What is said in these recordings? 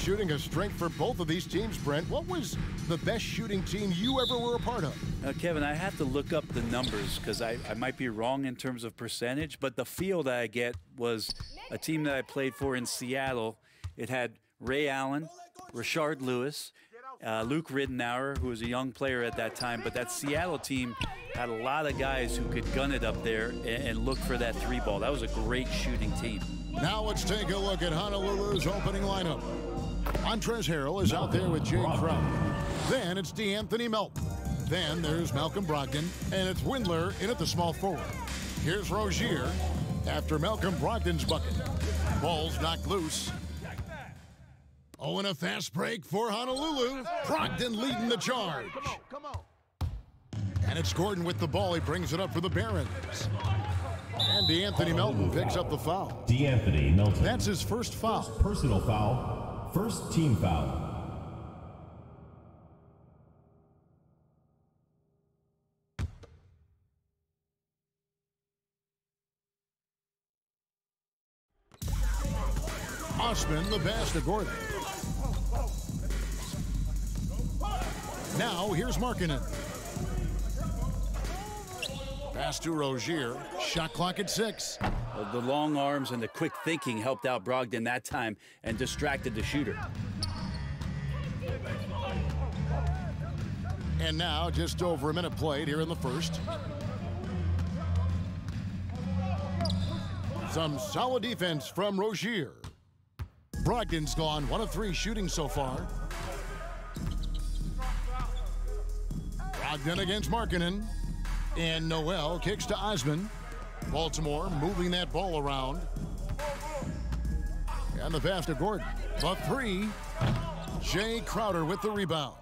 shooting a strength for both of these teams, Brent. What was the best shooting team you ever were a part of? Kevin, I have to look up the numbers because I might be wrong in terms of percentage, but the feel that I get was a team that I played for in Seattle. It had Ray Allen, Rashard Lewis, Luke Ridenour, who was a young player at that time, but that Seattle team had a lot of guys who could gun it up there and look for that three ball. That was a great shooting team. Now let's take a look at Honolulu's opening lineup. Montrezl Harrell is out there with Jay Crowder. Then it's DeAnthony Melton. Then there's Malcolm Brogdon, and it's Windler in at the small forward. Here's Rozier after Malcolm Brogdon's bucket. Ball's knocked loose. Oh, and a fast break for Honolulu. Brogdon leading the charge. And it's Gordon with the ball. He brings it up for the Barons. And DeAnthony Melton picks up the foul. DeAnthony Melton. That's his first foul. First personal foul. First team foul. Osman, the pass to Gordon. Now here's Markkanen. Pass to Rozier. Shot clock at 6. The long arms and the quick thinking helped out Brogdon that time and distracted the shooter. And now just over a minute played here in the first. Some solid defense from Rozier. Brogdon's gone 1 of 3 shooting so far. Brogdon against Markkanen. And Noel kicks to Osman. Baltimore moving that ball around. And the pass to Gordon. The 3. Jay Crowder with the rebound.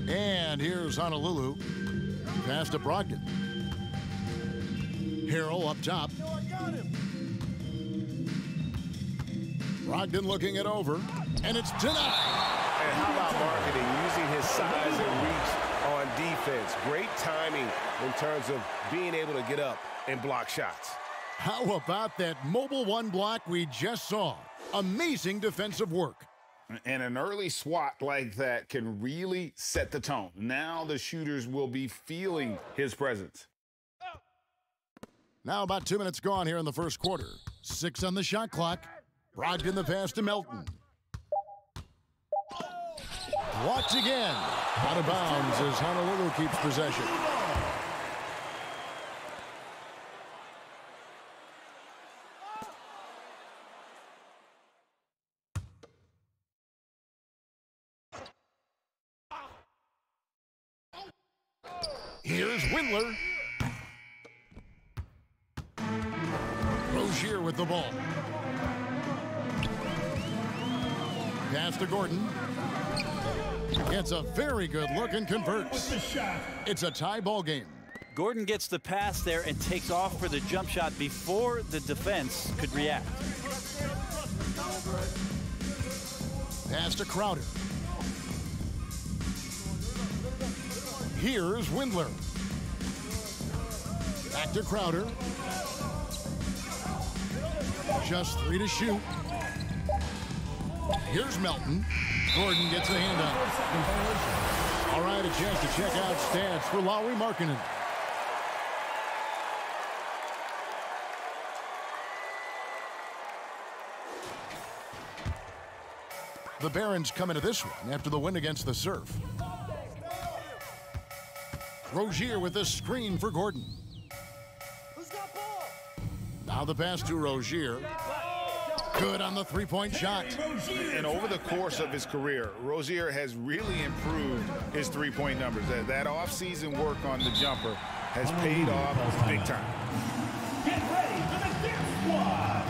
And here's Honolulu. Pass to Brogdon. Harrell up top. Brogdon looking it over. And it's denied. And how about Markkanen using his size and reach on defense? Great timing in terms of being able to get up and block shots. How about that mobile one block we just saw? Amazing defensive work. And an early swat like that can really set the tone. Now the shooters will be feeling his presence. Now about 2 minutes gone here in the first quarter. 6 on the shot clock. Brogdon the pass to Melton. Blocked again. Out of bounds as Honolulu keeps possession. Here's Windler. Rozier with the ball. Pass to Gordon. Gets a very good look and converts. It's a tie ball game. Gordon gets the pass there and takes off for the jump shot before the defense could react. Pass to Crowder. Here's Windler. Back to Crowder. Just 3 to shoot. Here's Melton. Gordon gets a hand up. All right, a chance to check out stats for Lauri Markkanen. The Barons come into this one after the win against the Surf. Rozier with a screen for Gordon. Now the pass to Rozier. Good on the three-point shot. And over the course of his career, Rozier has really improved his three-point numbers. That off-season work on the jumper has paid off big time. Get ready for the dance squad.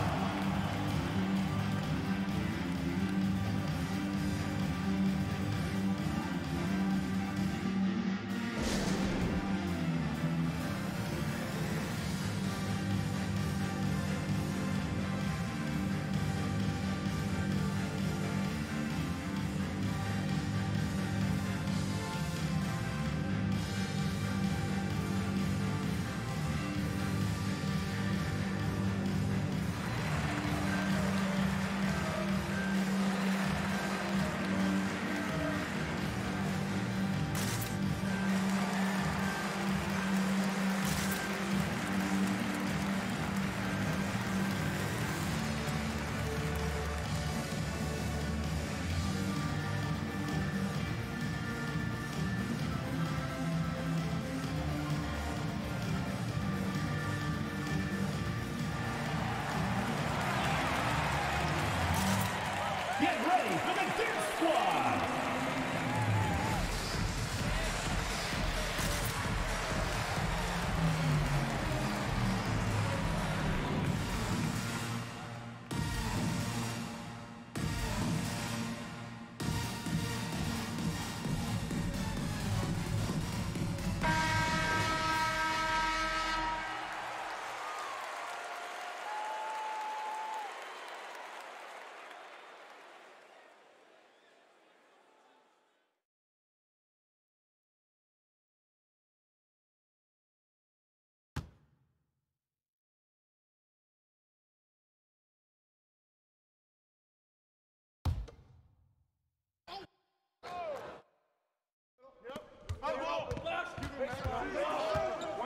Get ready for the Dip Squad.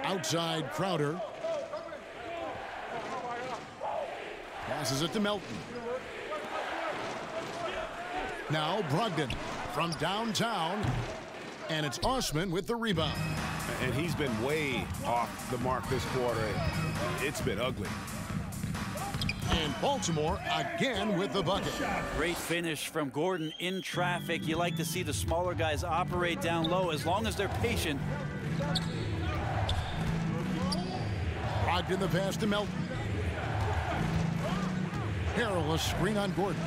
Outside Crowder. Passes it to Melton. Now Brogdon from downtown. And it's Osman with the rebound. And he's been way off the mark this quarter. It's been ugly. And Baltimore again with the bucket. Great finish from Gordon in traffic. You like to see the smaller guys operate down low as long as they're patient. Brogdon the pass to Melton. Perilous screen on Gordon.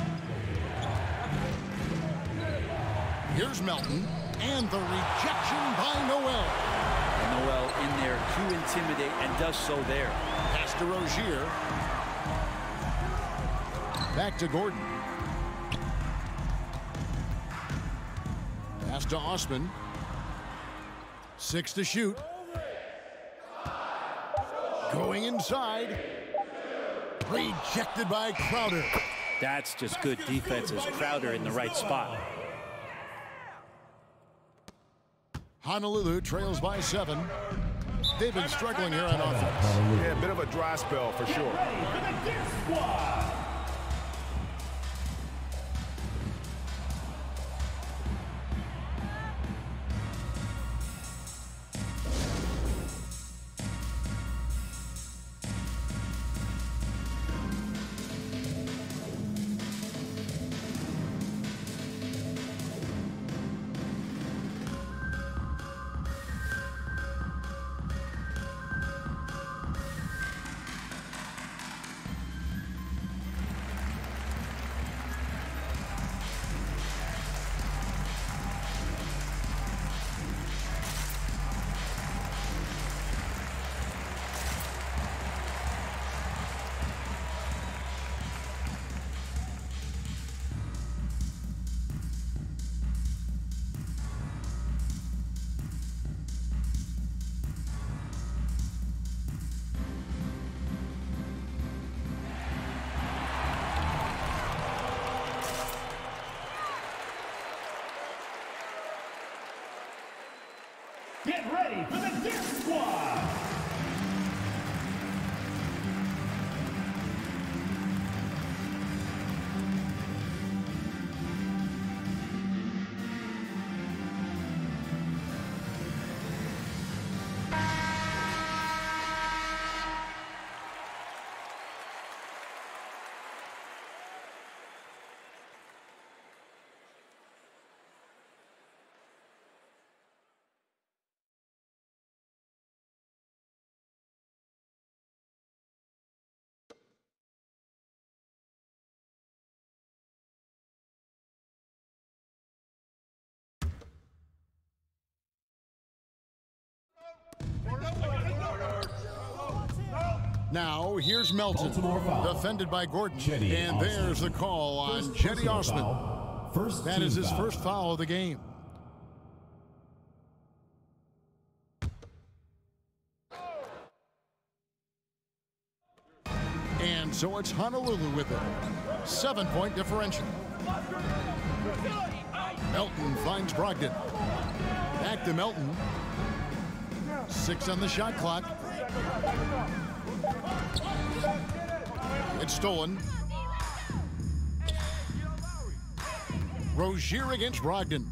Here's Melton. And the rejection by Noel. Noel in there to intimidate and does so there. Pass to Rozier. Back to Gordon. Pass to Osman. 6 to shoot. Going inside. Rejected by Crowder. That's just good defense as Crowder in the right spot. Honolulu trails by 7. They've been struggling here on offense. Yeah, a bit of a dry spell for sure. Ready for the Dip Squad. Get ready for the Dip Squad. Now, here's Melton, defended by Gordon. And there's the call on Jetty Osman. That is his first foul of the game. And so it's Honolulu with it. 7-point differential. Melton finds Brogdon. Back to Melton. 6 on the shot clock. It's stolen. Rozier against Brogdon.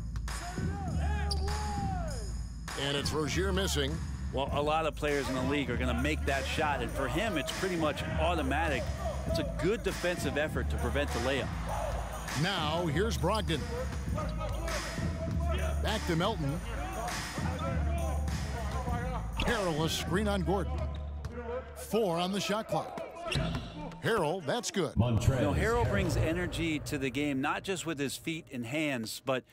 And it's Rozier missing. Well, a lot of players in the league are going to make that shot, and for him, it's pretty much automatic. It's a good defensive effort to prevent the layup. Now, here's Brogdon. Back to Melton. Harrell, a screen on Gordon. 4 on the shot clock. Harrell, that's good. Harrell brings energy to the game, not just with his feet and hands, but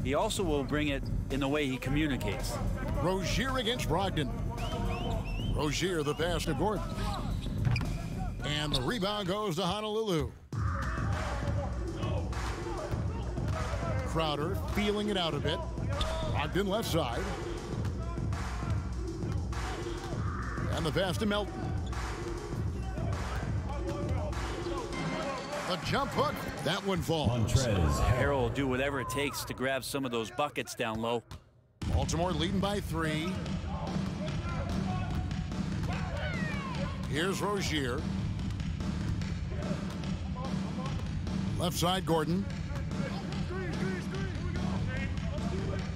he also will bring it in the way he communicates. Rozier against Brogdon. Rozier, the pass to Gordon. And the rebound goes to Honolulu. Crowder feeling it out a bit. Brogdon left side. And the pass to Melton. The jump hook. That one falls. Harrell will do whatever it takes to grab some of those buckets down low. Baltimore leading by 3. Here's Rozier. Left side, Gordon.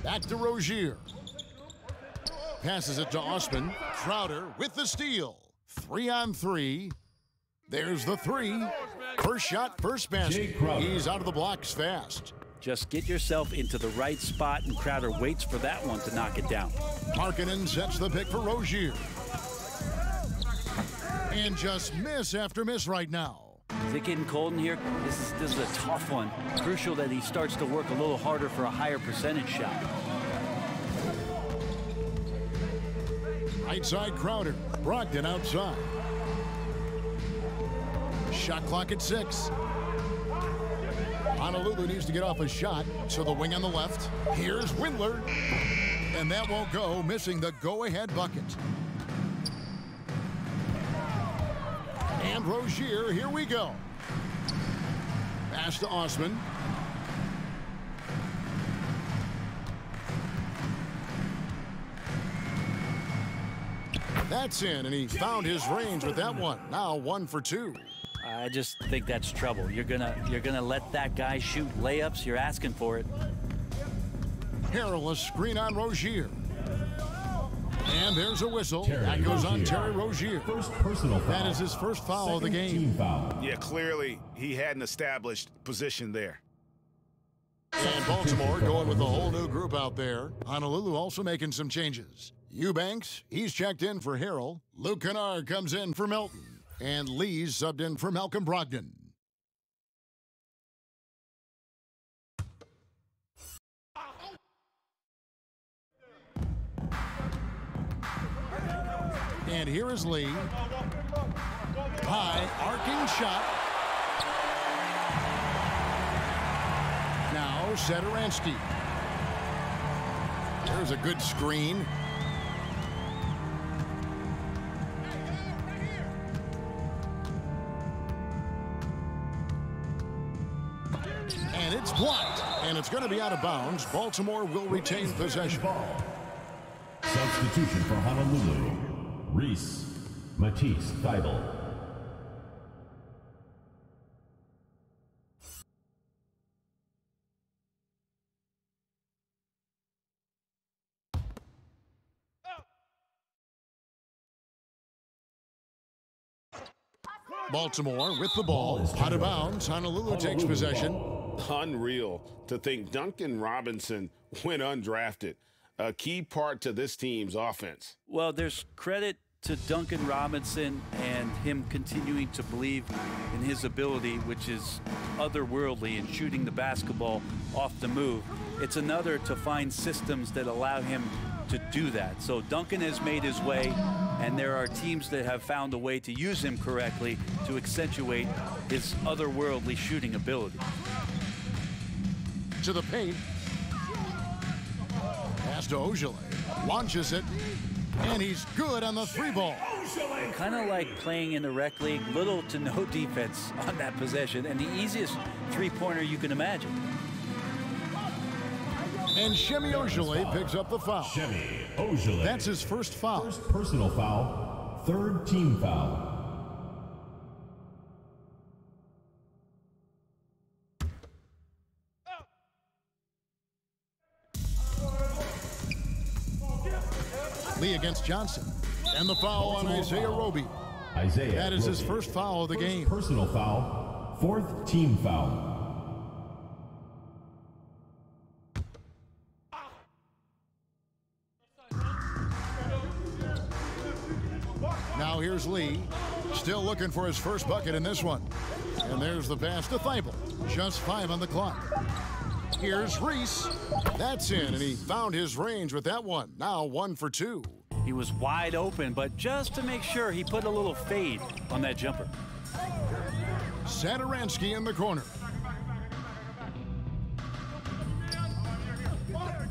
Back to Rozier. Passes it to Osman. Crowder with the steal. 3 on 3. There's the 3. First shot, first basket. He's out of the blocks fast. Just get yourself into the right spot, and Crowder waits for that one to knock it down. Markkanen sets the pick for Rozier. And just miss after miss right now. Is it getting cold in here? This is a tough one. Crucial that he starts to work a little harder for a higher percentage shot. Right side, Crowder. Brogdon outside. Shot clock at 6. Honolulu needs to get off a shot, so the wing on the left. Here's Windler. And that won't go, missing the go-ahead bucket. And Rozier, here we go. Pass to Osman. That's in, and he found his range with that one. Now 1 for 2. I just think that's trouble. You're gonna let that guy shoot layups. You're asking for it. Harrell, a screen on Rozier. And there's a whistle. That goes on Terry Rozier. First personal foul. That is his first foul of the game. Yeah, clearly he had an established position there. And Baltimore going with a whole new group out there. Honolulu also making some changes. Eubanks, he's checked in for Harrell. Luke Kennard comes in for Melton. And Lee's subbed in for Malcolm Brogdon. And here is Lee. High, arcing shot. Now, Satoransky. There's a good screen. And it's blocked. And it's going to be out of bounds. Baltimore will retain possession. Substitution for Honolulu. Reese Matisse Feibel. Baltimore with the ball. Out of bounds. Honolulu takes possession. Unreal to think Duncan Robinson went undrafted. A key part to this team's offense. Well, there's credit to Duncan Robinson and him continuing to believe in his ability, which is otherworldly in shooting the basketball off the move. It's another to find systems that allow him to do that. So Duncan has made his way, and there are teams that have found a way to use him correctly to accentuate his otherworldly shooting ability. To the paint. Pass to Ojale. Launches it. And he's good on the 3-ball. Kind of like playing in the rec league, little to no defense on that possession, and the easiest three-pointer you can imagine. And Shemi Ojale picks up the foul. Shemi Ojale. That's his first foul. First personal foul. Third team foul. Lee against Johnson. And the foul on Isaiah Roby. Isaiah That is his Roby. first foul of the game. Personal foul. Fourth team foul. Now here's Lee, still looking for his first bucket in this one. And there's the pass to Thibault. Just 5 on the clock. Here's Reese. That's in, and he found his range with that one. Now 1 for 2. He was wide open, but just to make sure, he put a little fade on that jumper. Satoransky in the corner.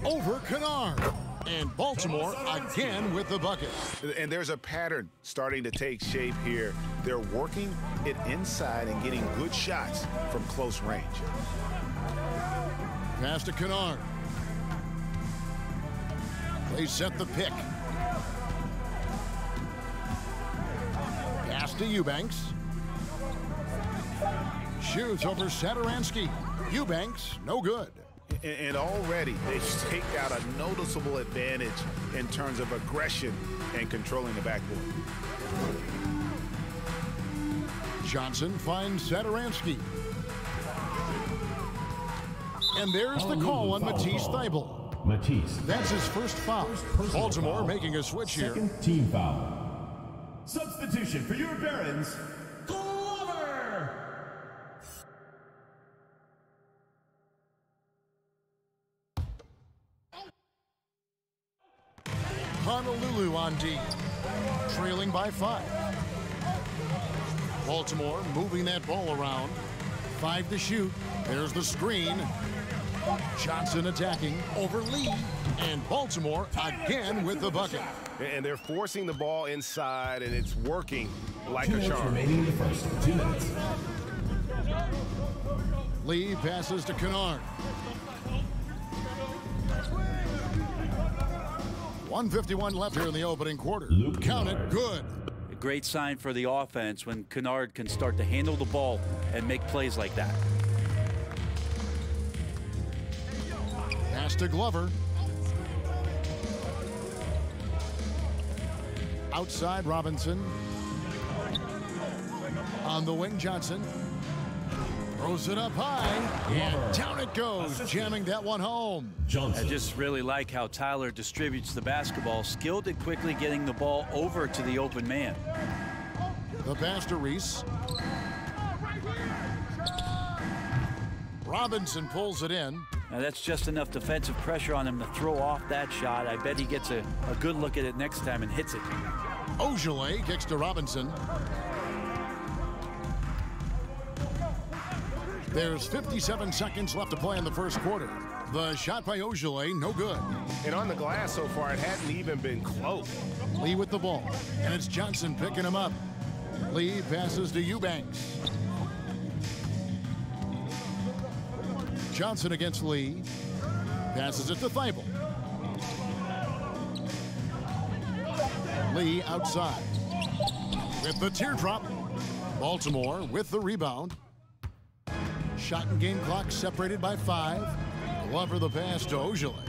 Over Kennard. And Baltimore again with the bucket. And there's a pattern starting to take shape here. They're working it inside and getting good shots from close range. Pass to Kennard. They set the pick. Pass to Eubanks. Shoots over Satoransky. Eubanks, no good. And already they've staked out a noticeable advantage in terms of aggression and controlling the backboard. Johnson finds Satoransky. And there's the call on Matisse Thibault. Matisse. That's his first foul. Baltimore making a switch here. Second team foul. Substitution for your Barons, Glover! Honolulu on D, trailing by 5. Baltimore moving that ball around. 5 to shoot. There's the screen. Johnson attacking over Lee. And Baltimore again with the bucket. And they're forcing the ball inside, and it's working like 2 a minutes charm. remaining in the first. 2 minutes. Lee passes to Kennard. 1:51 left here in the opening quarter. Luke Count it Kennard. good. A great sign for the offense when Kennard can start to handle the ball and make plays like that. Pass to Glover. Outside Robinson. On the wing, Johnson. Throws it up high. And down it goes, jamming that one home. I Johnson. just really like how Tyler distributes the basketball, skilled at quickly getting the ball over to the open man. The pass to Reese. Robinson pulls it in. Now that's just enough defensive pressure on him to throw off that shot. I bet he gets a good look at it next time and hits it. Ogilvy kicks to Robinson. There's 57 seconds left to play in the first quarter. The shot by Ogilvy, no good. And on the glass so far, it hadn't even been close. Lee with the ball, and it's Johnson picking him up. Lee passes to Eubanks. Johnson against Lee. Passes it to Thibault. Lee outside. With the teardrop. Baltimore with the rebound. Shot and game clock separated by 5. Glover the pass to Ogilvy.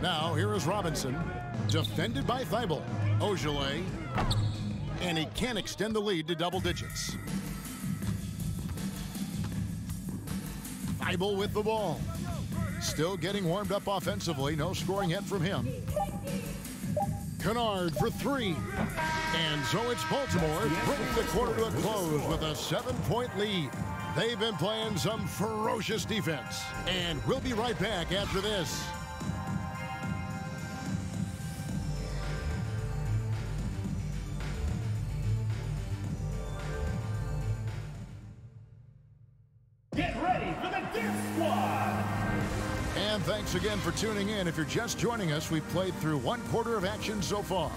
Now here is Robinson. Defended by Thibault. Ogilvy. And he can't extend the lead to double digits. Thibault with the ball. Still getting warmed up offensively. No scoring yet from him. Kennard for 3. And so it's Baltimore brings the quarter to a close with a 7-point lead. They've been playing some ferocious defense. And we'll be right back after this. Get ready for the Dance Squad! And thanks again for tuning in. If you're just joining us, we've played through 1 quarter of action so far.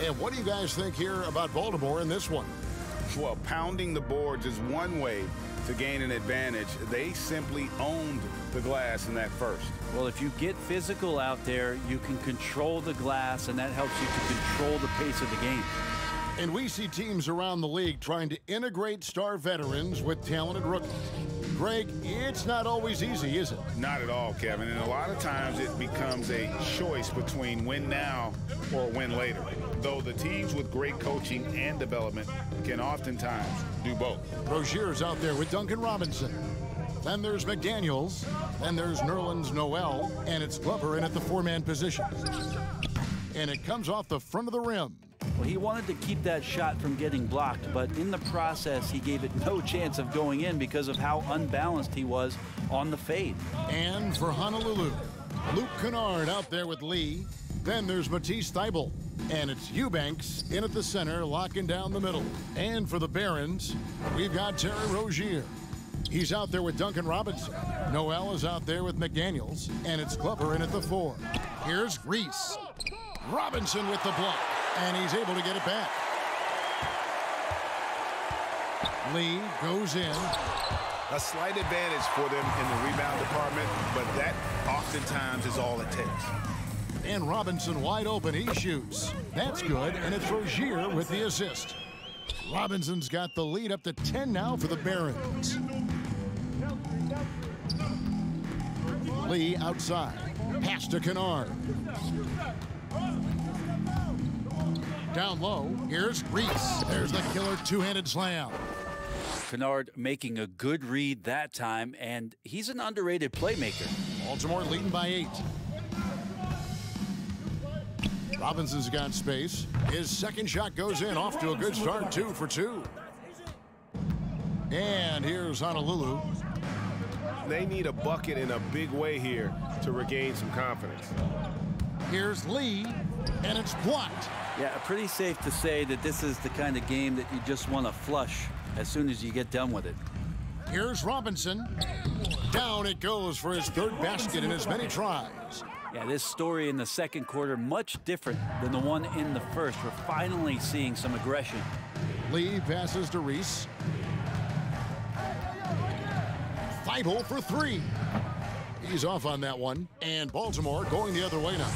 And what do you guys think here about Baltimore in this one? Well, pounding the boards is one way to gain an advantage. They simply owned the glass in that first. Well, if you get physical out there, you can control the glass, and that helps you to control the pace of the game. And we see teams around the league trying to integrate star veterans with talented rookies. Greg, it's not always easy, is it? Not at all, Kevin. And a lot of times it becomes a choice between win now or win later. Though the teams with great coaching and development can oftentimes do both. Rozier's out there with Duncan Robinson. Then there's McDaniels. Then there's Nerlens Noel. And it's Glover in at the 4-man position. and it comes off the front of the rim. Well, he wanted to keep that shot from getting blocked, but in the process, he gave it no chance of going in because of how unbalanced he was on the fade. And for Honolulu, Luke Kennard out there with Lee. Then there's Matisse Thybulle. And it's Eubanks in at the center, locking down the middle. And for the Barons, we've got Terry Rozier. He's out there with Duncan Robinson. Noel is out there with McDaniels. And it's Glover in at the 4. Here's Reese. Robinson with the block. And he's able to get it back. Lee goes in. A slight advantage for them in the rebound department, but that oftentimes is all it takes. And Robinson wide open, he shoots. That's good, and it's Rozier with the assist. Robinson's got the lead up to 10 now for the Barons. Lee outside, pass to Kennard. Down low, here's Reese. There's the killer two-handed slam. Kennard making a good read that time, and he's an underrated playmaker. Baltimore leading by 8. Robinson's got space. His second shot goes in, off to a good start, 2 for 2. And here's Honolulu. They need a bucket in a big way here to regain some confidence. Here's Lee, and it's blocked. Yeah, pretty safe to say that this is the kind of game that you just want to flush as soon as you get done with it. Here's Robinson. Down it goes for his 3rd basket in as many tries. Yeah, this story in the second quarter, much different than the one in the first. We're finally seeing some aggression. Lee passes to Reese. Thybulle for 3. He's off on that one. And Baltimore going the other way now.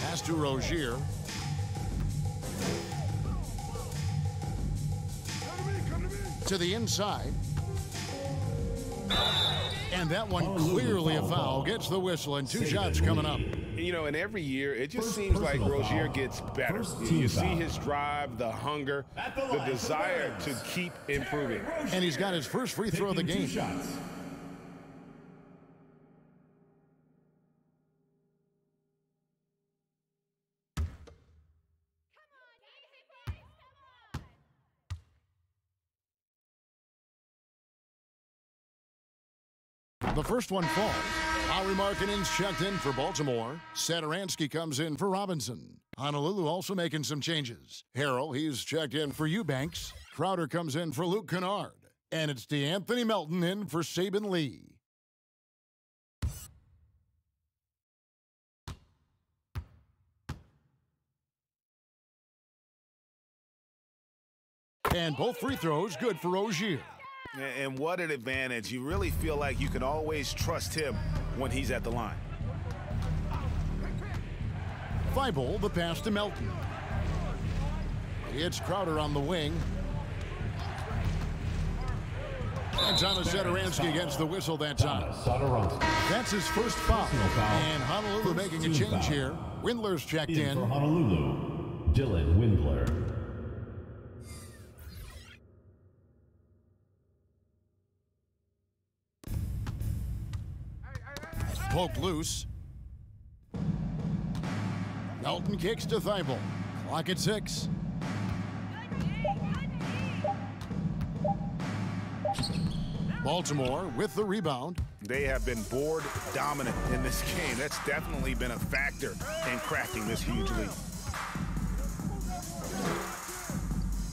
Pass to Rozier. To the inside. And that one clearly a foul. Gets the whistle, and 2 shots coming up. You know, and every year, it just seems like Rozier gets better. You see his drive, the hunger, the desire to keep improving. And he's got his first free throw of the game. The first one falls. Lauri Markkanen's checked in for Baltimore. Satoransky comes in for Robinson. Honolulu also making some changes. Harrell, he's checked in for Eubanks. Crowder comes in for Luke Kennard. And it's D'Anthony Melton in for Sabin Lee. And both free throws good for Rozier. And what an advantage. You really feel like you can always trust him when he's at the line. Thybulle, the pass to Melton. It's Crowder on the wing. And Thomas Satoransky gets the whistle that time. That's his first foul. And Honolulu making a change here. Windler's checked in. For Honolulu, Dylan Windler. Poked loose. Melton kicks to Thybulle. Clock at 6. Baltimore with the rebound. They have been board dominant in this game. That's definitely been a factor in cracking this huge lead.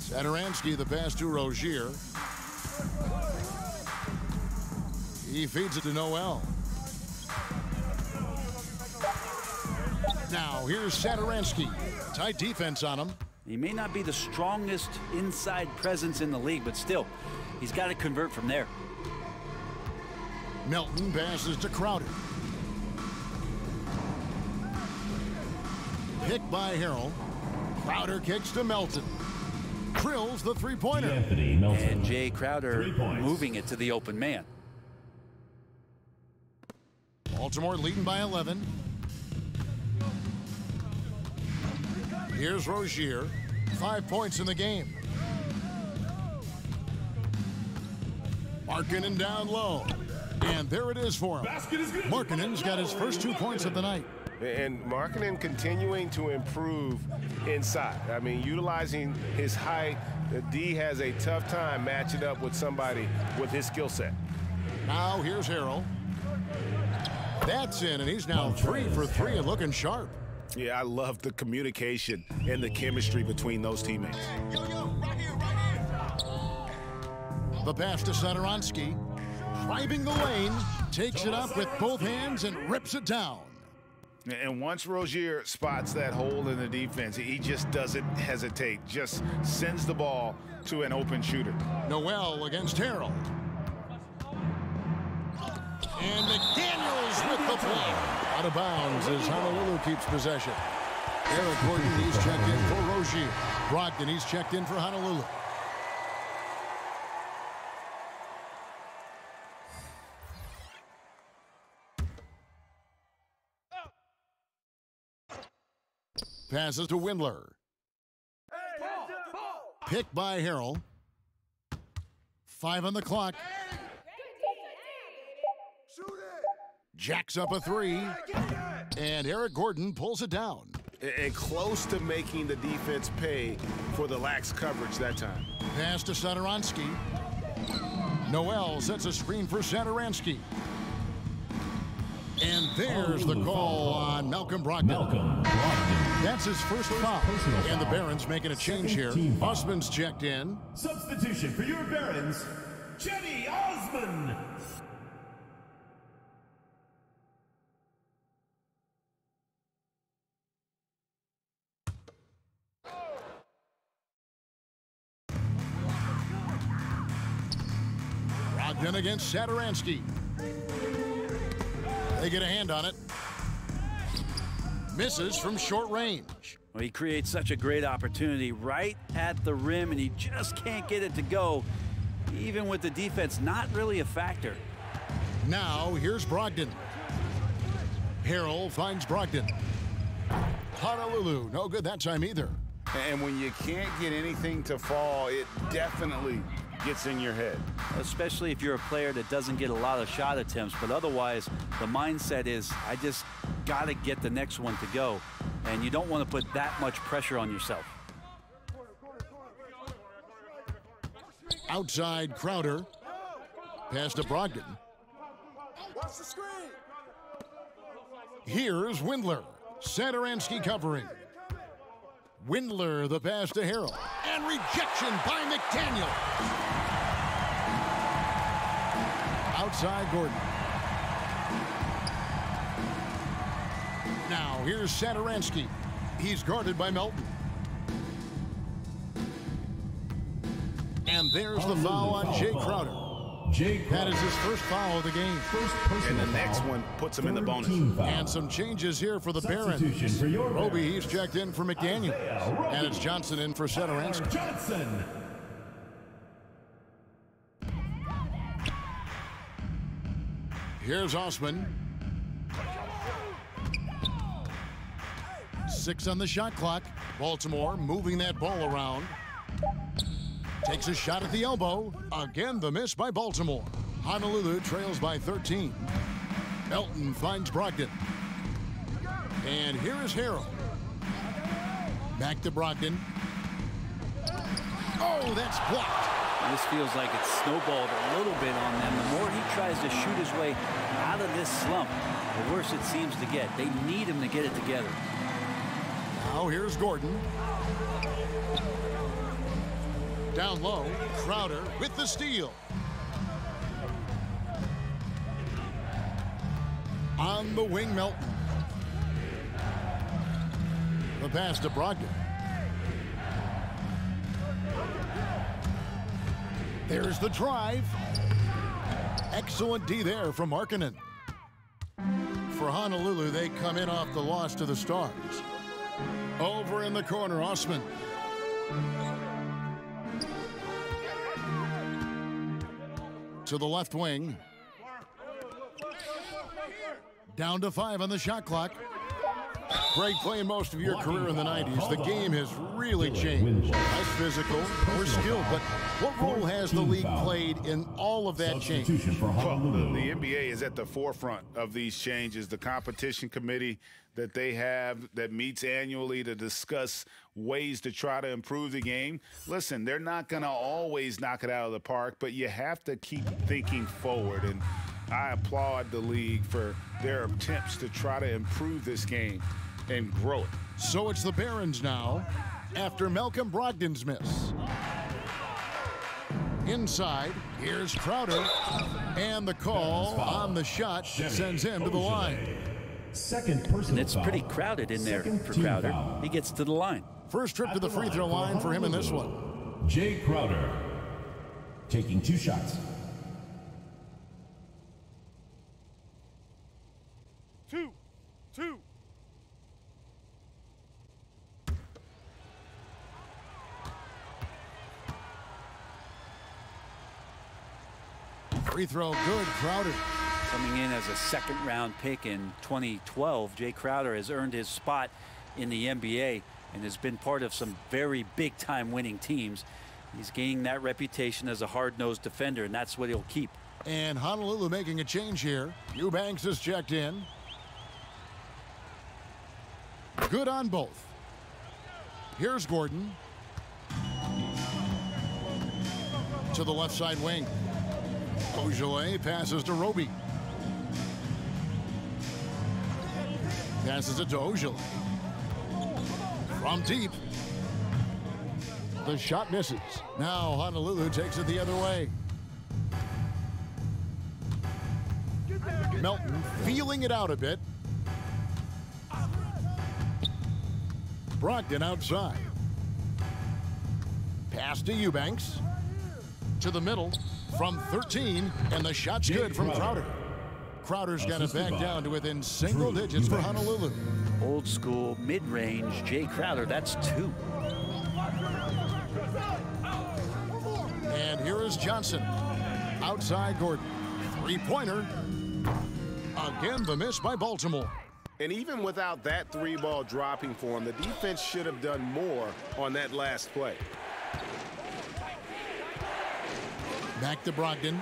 Satoransky the pass to Rozier. He feeds it to Noel. Now, here's Satoransky. Tight defense on him. He may not be the strongest inside presence in the league, but still, he's got to convert from there. Melton passes to Crowder. Picked by Harrell. Crowder kicks to Melton. Drills the three-pointer. And Jay Crowder moving it to the open man. Baltimore leading by 11. Here's Rozier. 5 points in the game. Markkanen down low. And there it is for him. Markkanen's got his first 2 points of the night. And Markkanen continuing to improve inside. I mean, utilizing his height, the D has a tough time matching up with somebody with his skill set. Now here's Harrell. That's in, and he's now 3 for 3 and looking sharp. Yeah, I love the communication and the chemistry between those teammates. The pass to Sadaransky. Driving the lane, takes it up with both hands and rips it down. And once Rozier spots that hole in the defense, he just doesn't hesitate, just sends the ball to an open shooter. Noel against Harrell. And McDaniels with the play. Out of bounds as Honolulu keeps possession. Eric Gordon, he's checked in for Rozier. Brogdon, he's checked in for Honolulu. Passes to Windler. Picked by Harrell. 5 on the clock. Jacks up a 3. And Eric Gordon pulls it down. And close to making the defense pay for the lax coverage that time. Pass to Sadaransky. Noel sets a screen for Sadaransky. And there's the call on Malcolm Brogdon. That's his first foul. And the Barons making a change here. Osman's checked in. Substitution for your Barons, Jenny Osman. Brogdon against Sadaransky. They get a hand on it. Misses from short range. Well, he creates such a great opportunity right at the rim, and he just can't get it to go, even with the defense not really a factor. Now, here's Brogdon. Harrell finds Brogdon. Honolulu, no good that time either. And when you can't get anything to fall, it definitely gets in your head. Especially if you're a player that doesn't get a lot of shot attempts, but otherwise the mindset is, I just got to get the next one to go, and you don't want to put that much pressure on yourself. Outside Crowder. Pass to Brogdon. Here's Windler. Sadaransky covering. Windler, the pass to Harrell. And rejection by McDaniel. Outside Gordon. Now here's Sadaransky. He's guarded by Melton. And there's the foul on Jay Crowder. That is his first foul of the game. And the next one puts him in the bonus. And some changes here for the Barons. Roby, he's checked in for McDaniel. And it's Johnson in for Sadaransky. Johnson. Here's Osman. 6 on the shot clock. Baltimore moving that ball around. Takes a shot at the elbow. Again, the miss by Baltimore. Honolulu trails by 13. Melton finds Brogdon. And here is Harrell. Back to Brogdon. Oh, that's blocked. This feels like it's snowballed a little bit on them. The more he tries to shoot his way out of this slump, the worse it seems to get. They need him to get it together. Now here's Gordon. Down low, Crowder with the steal. On the wing, Melton. The pass to Brogdon. There's the drive. Excellent D there from Markkanen. For Honolulu, they come in off the loss to the Stars. Over in the corner, Osman. To the left wing. Down to 5 on the shot clock. Greg, playing most of your career in the 90s, the game has really changed. Less physical, more skilled, but what role has the league played in all of that change? Well, the NBA is at the forefront of these changes. The competition committee that they have that meets annually to discuss ways to try to improve the game. Listen, they're not going to always knock it out of the park, but you have to keep thinking forward. And I applaud the league for their attempts to try to improve this game and grow it. So it's the Barons now after Malcolm Brogdon's miss. Inside, here's Crowder, and the call on the shot sends him to the line. Second person. And it's pretty crowded in there for Crowder. He gets to the line. First trip to the free throw line for him in this one. Jay Crowder taking 2 shots. 2. Free throw good, Crowder. Coming in as a second-round pick in 2012, Jay Crowder has earned his spot in the NBA and has been part of some very big-time winning teams. He's gaining that reputation as a hard-nosed defender, and that's what he'll keep. And Honolulu making a change here. Eubanks is checked in. Good on both. Here's Gordon. To the left side wing. Ogilvy passes to Roby. Passes it to Ogilvy. From deep. The shot misses. Now Honolulu takes it the other way. Melton feeling it out a bit. Brogdon outside. Pass to Eubanks. To the middle from 13, and the shot's good from Crowder. Crowder's got it back down to within single digits for Honolulu. Old school, mid-range, Jay Crowder, that's 2. And here is Johnson. Outside Gordon. Three-pointer. Again, the miss by Baltimore. And even without that 3-ball dropping for him, the defense should have done more on that last play. Back to Brogdon.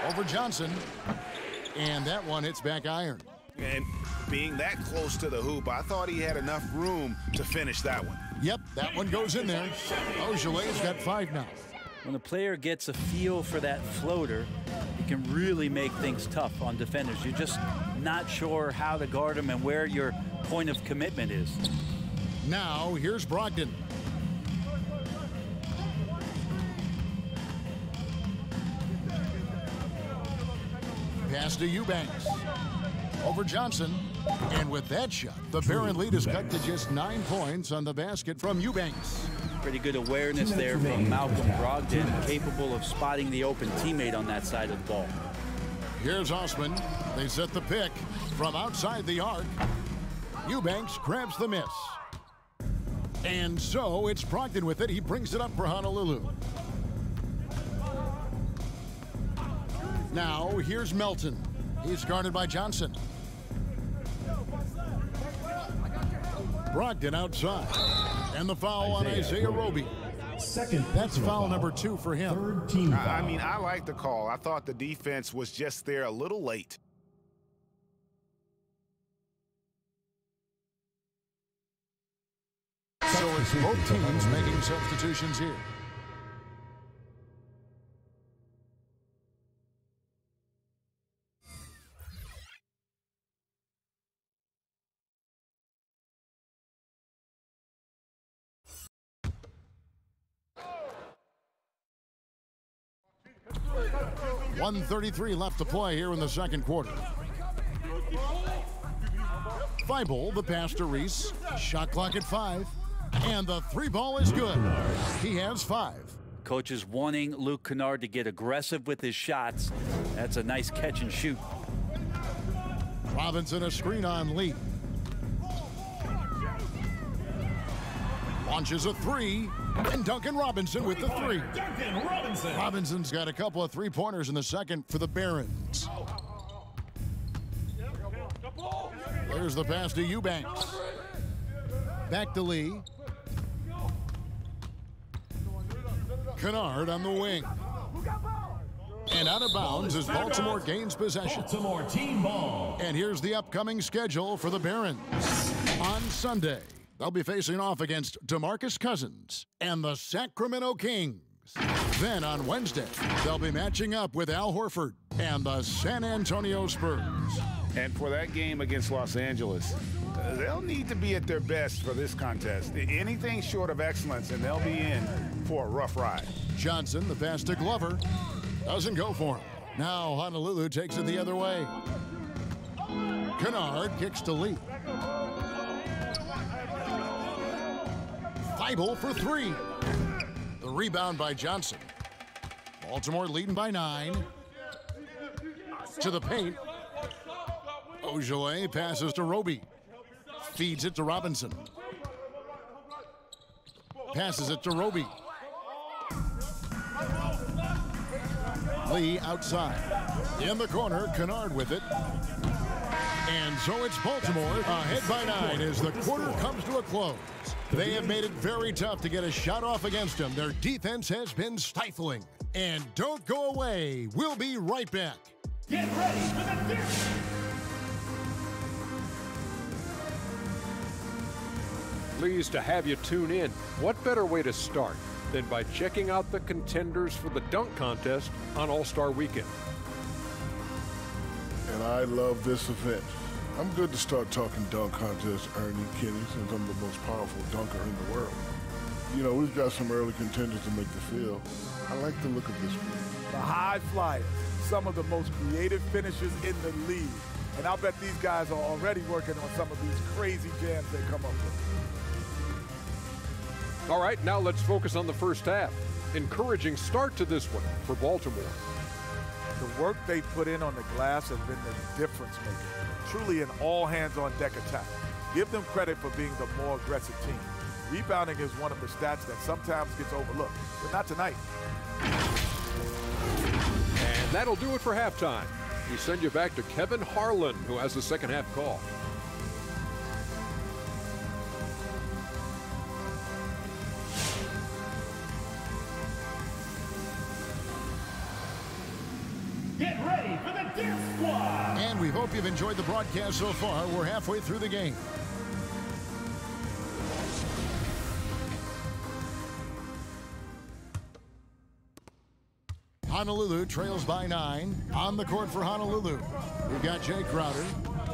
Over Johnson. And that one hits back iron. And being that close to the hoop, I thought he had enough room to finish that one. Yep, that one goes in there. Ogilvy's got 5 now. When a player gets a feel for that floater, it can really make things tough on defenders. You're just not sure how to guard them and where your point of commitment is. Now, here's Brogdon. Pass to Eubanks. Over Johnson. And with that shot, the Baron lead is cut to just 9 points on the basket from Eubanks. Pretty good awareness there from Malcolm Brogdon, capable of spotting the open teammate on that side of the ball. Here's Osman. They set the pick from outside the arc. Eubanks grabs the miss. And so it's Brogdon with it. He brings it up for Honolulu. Now here's Melton. He's guarded by Johnson. Brogdon outside. And the foul on Isaiah Roby. That's foul number 2 for him. Third team foul. I mean, I like the call. I thought the defense was just there a little late. So it's both teams making substitutions here. .133 left to play here in the second quarter. Thibault, the pass to Reese. Shot clock at 5. And the 3-ball is good. He has 5. Coach is wanting Luke Kennard to get aggressive with his shots. That's a nice catch and shoot. Robinson a screen on Lee. Launches a 3. And Duncan Robinson with the 3. Duncan Robinson. Robinson's got a couple of 3-pointers in the second for the Barons. There's the pass to Eubanks. Back to Lee. Kennard on the wing. And out of bounds as Baltimore gains possession. Baltimore team ball. And here's the upcoming schedule for the Barons. On Sunday, they'll be facing off against DeMarcus Cousins and the Sacramento Kings. Then on Wednesday, they'll be matching up with Al Horford and the San Antonio Spurs. And for that game against Los Angeles, they'll need to be at their best for this contest. Anything short of excellence, and they'll be in for a rough ride. Johnson, the pass to Glover, doesn't go for him. Now Honolulu takes it the other way. Kennard kicks to Lee. Feibel for three. The rebound by Johnson. Baltimore leading by 9. To the paint. Ojale passes to Roby. Feeds it to Robinson. Passes it to Roby. Lee outside. In the corner, Kennard with it. And so it's Baltimore ahead by 9 as the quarter comes to a close. They have made it very tough to get a shot off against them. Their defense has been stifling. And don't go away. We'll be right back. Get ready for the dip. Pleased to have you tune in. What better way to start than by checking out the contenders for the dunk contest on All-Star Weekend? And I love this event. I'm good to start talking dunk contest, Ernie, Kenny, since I'm the most powerful dunker in the world. You know, we've got some early contenders to make the field. I like the look of this one. The High Flyers, some of the most creative finishers in the league. And I'll bet these guys are already working on some of these crazy jams they come up with. All right, now let's focus on the first half. Encouraging start to this one for Baltimore. The work they put in on the glass has been the difference maker. Truly an all-hands-on-deck attack. Give them credit for being the more aggressive team. Rebounding is one of the stats that sometimes gets overlooked, but not tonight. And that'll do it for halftime. We send you back to Kevin Harlan, who has the second half call. Get ready for the dip squad. And we hope you've enjoyed the broadcast so far. We're halfway through the game. Honolulu trails by 9. On the court for Honolulu, we've got Jay Crowder,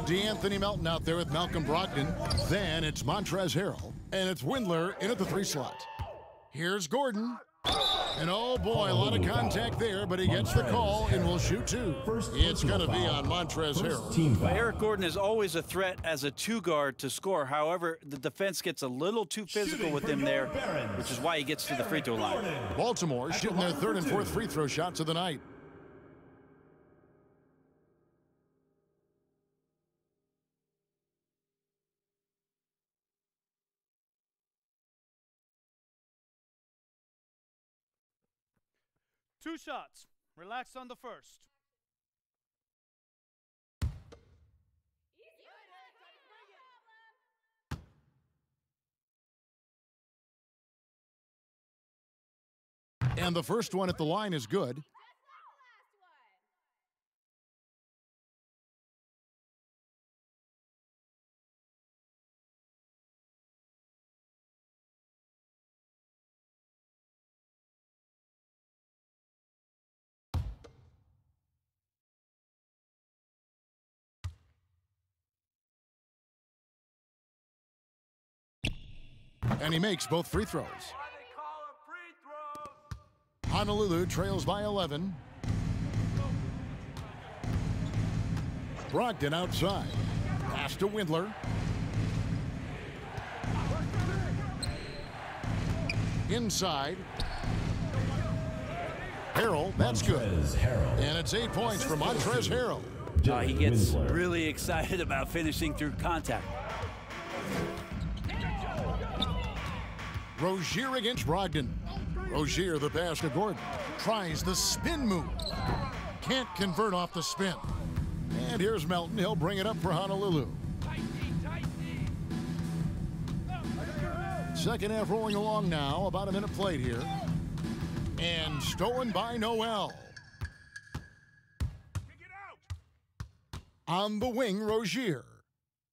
D'Anthony Melton out there with Malcolm Brogdon. Then it's Montrezl Harrell, and it's Windler in at the 3 slot. Here's Gordon. And oh boy, a lot of contact there, but he gets the call and will shoot 2. It's going to be on Montrezl Harrell. Eric Gordon is always a threat as a 2-guard to score. However, the defense gets a little too physical with him there, which is why he gets to the free throw line. Baltimore shooting their 3rd and 4th free throw shots of the night. Two shots. Relax on the first. And the first one at the line is good. And he makes both free throws. Honolulu trails by 11. Brogdon outside. Pass to Windler. Inside. Harrell, that's good. And it's 8 points for Montrezl Harrell. He gets really excited about finishing through contact. Rozier against Brogdon. Rozier, the pass to Gordon. Tries the spin move. Can't convert off the spin. And here's Melton. He'll bring it up for Honolulu. Second half rolling along now. About a minute played here. And stolen by Noel. On the wing, Rozier.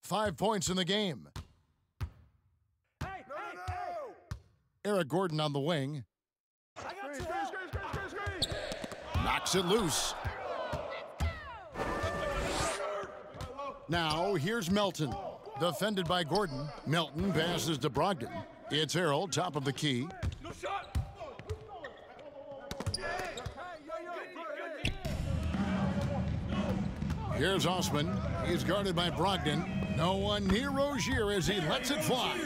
5 points in the game. Eric Gordon on the wing. Knocks it loose. Now, here's Melton. Defended by Gordon. Melton passes to Brogdon. It's Harold, top of the key. Here's Osman. He's guarded by Brogdon. No one near Rozier as he lets it fly.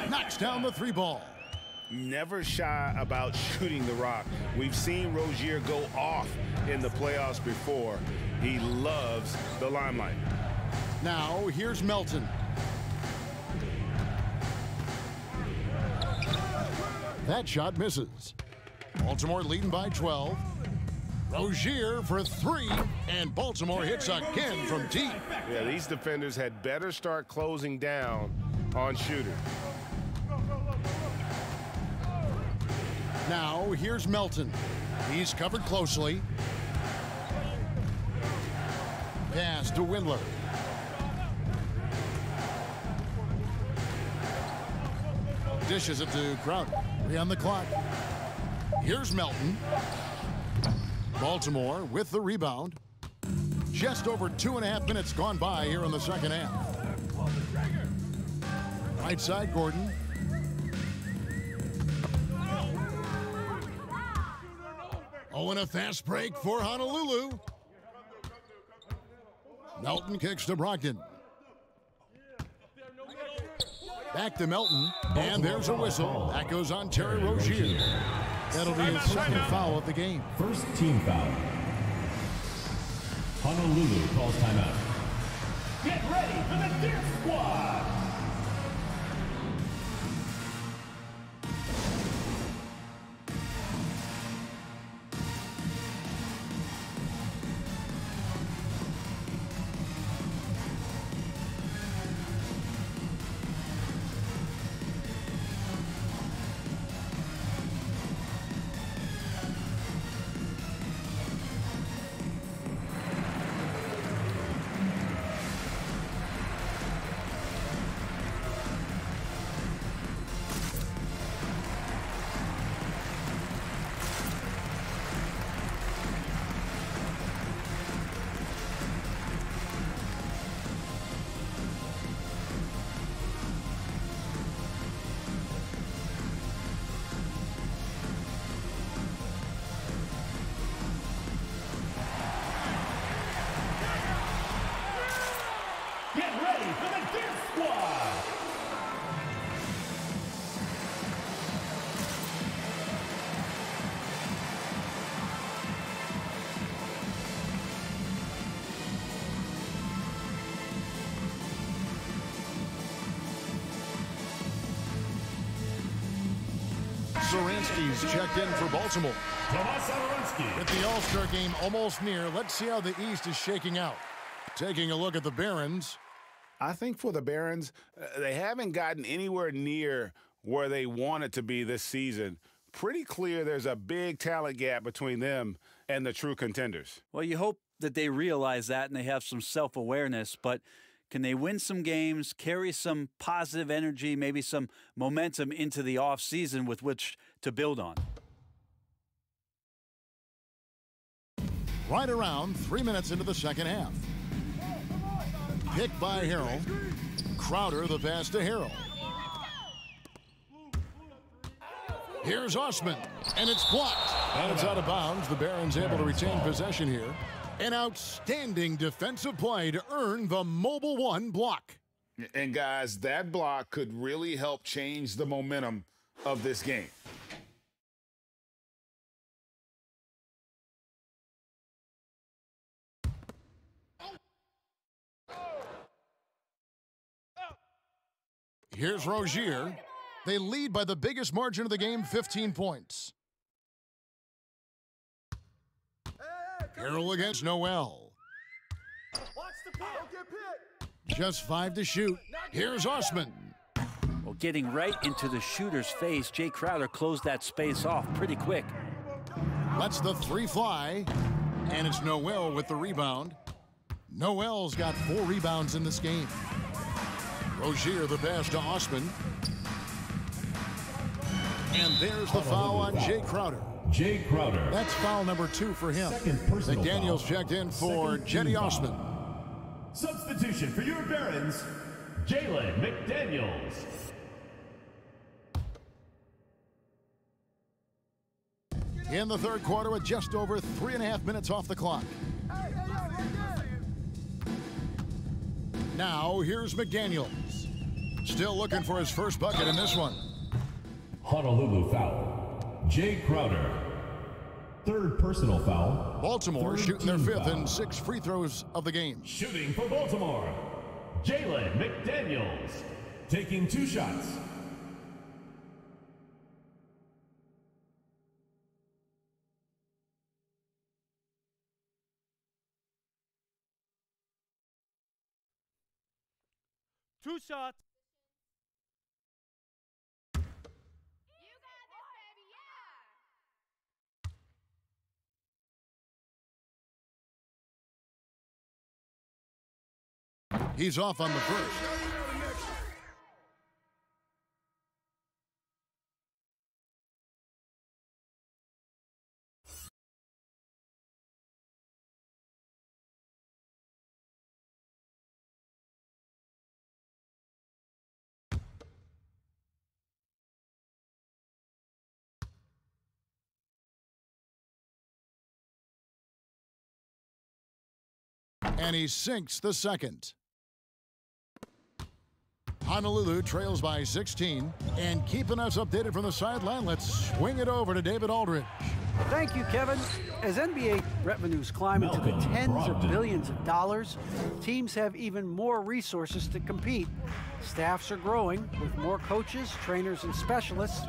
Knocks down the 3 ball. Never shy about shooting the rock. We've seen Rozier go off in the playoffs before. He loves the limelight. Now, here's Melton. That shot misses. Baltimore leading by 12. Rozier for 3, and Baltimore hits again from deep. Yeah, these defenders had better start closing down on Shooter. Now, here's Melton. He's covered closely. Pass to Windler. Dishes it to Crowder. 3 on the clock. Here's Melton. Baltimore with the rebound. Just over 2.5 minutes gone by here in the second half. Right side, Gordon. Oh, and a fast break for Honolulu. Melton kicks to Brogdon. Back to Melton, and there's a whistle. That goes on Terry Rozier. That'll be his second foul of the game. First team foul. Honolulu calls timeout. Get ready for the Deer Squad! Get ready for the Deer Squad! Saransky's checked in for Baltimore. With the All-Star game almost near, let's see how the East is shaking out. Taking a look at the Barons. I think for the Barons, they haven't gotten anywhere near where they wanted to be this season. Pretty clear there's a big talent gap between them and the true contenders. Well, you hope that they realize that and they have some self-awareness, but can they win some games, carry some positive energy, maybe some momentum into the offseason with which to build on? Right around 3 minutes into the second half. Picked by Harrell. Crowder the pass to Harrell. Here's Osman, and it's blocked. And it's out of bounds. The Barons able to retain possession here. An outstanding defensive play to earn the Mobile One block. And guys, that block could really help change the momentum of this game. Here's Rozier. They lead by the biggest margin of the game, 15 points. Harrell against Noel. Just 5 to shoot. Here's Osman. Well, getting right into the shooter's face, Jay Crowder closed that space off pretty quick. Lets the three fly, and it's Noel with the rebound. Noel's got 4 rebounds in this game. Rozier the pass to Osman. And there's the foul on Jay Crowder. Jay Crowder. That's foul number 2 for him. McDaniels checked in for Jetty Osman. Substitution for your Barons, Jalen McDaniels. In the third quarter with just over 3.5 minutes off the clock. Now here's McDaniels. Still looking for his first bucket in this one. Honolulu foul. Jay Crowder. Third personal foul. Baltimore shooting their 5th and 6 free throws of the game. Shooting for Baltimore, Jalen McDaniels. Taking 2 shots. Two shots. He's off on the first. And he sinks the second. Honolulu trails by 16, and keeping us updated from the sideline, let's swing it over to David Aldridge. Thank you, Kevin. As NBA revenues climb into the tens of billions of dollars, teams have even more resources to compete. Staffs are growing with more coaches, trainers, and specialists,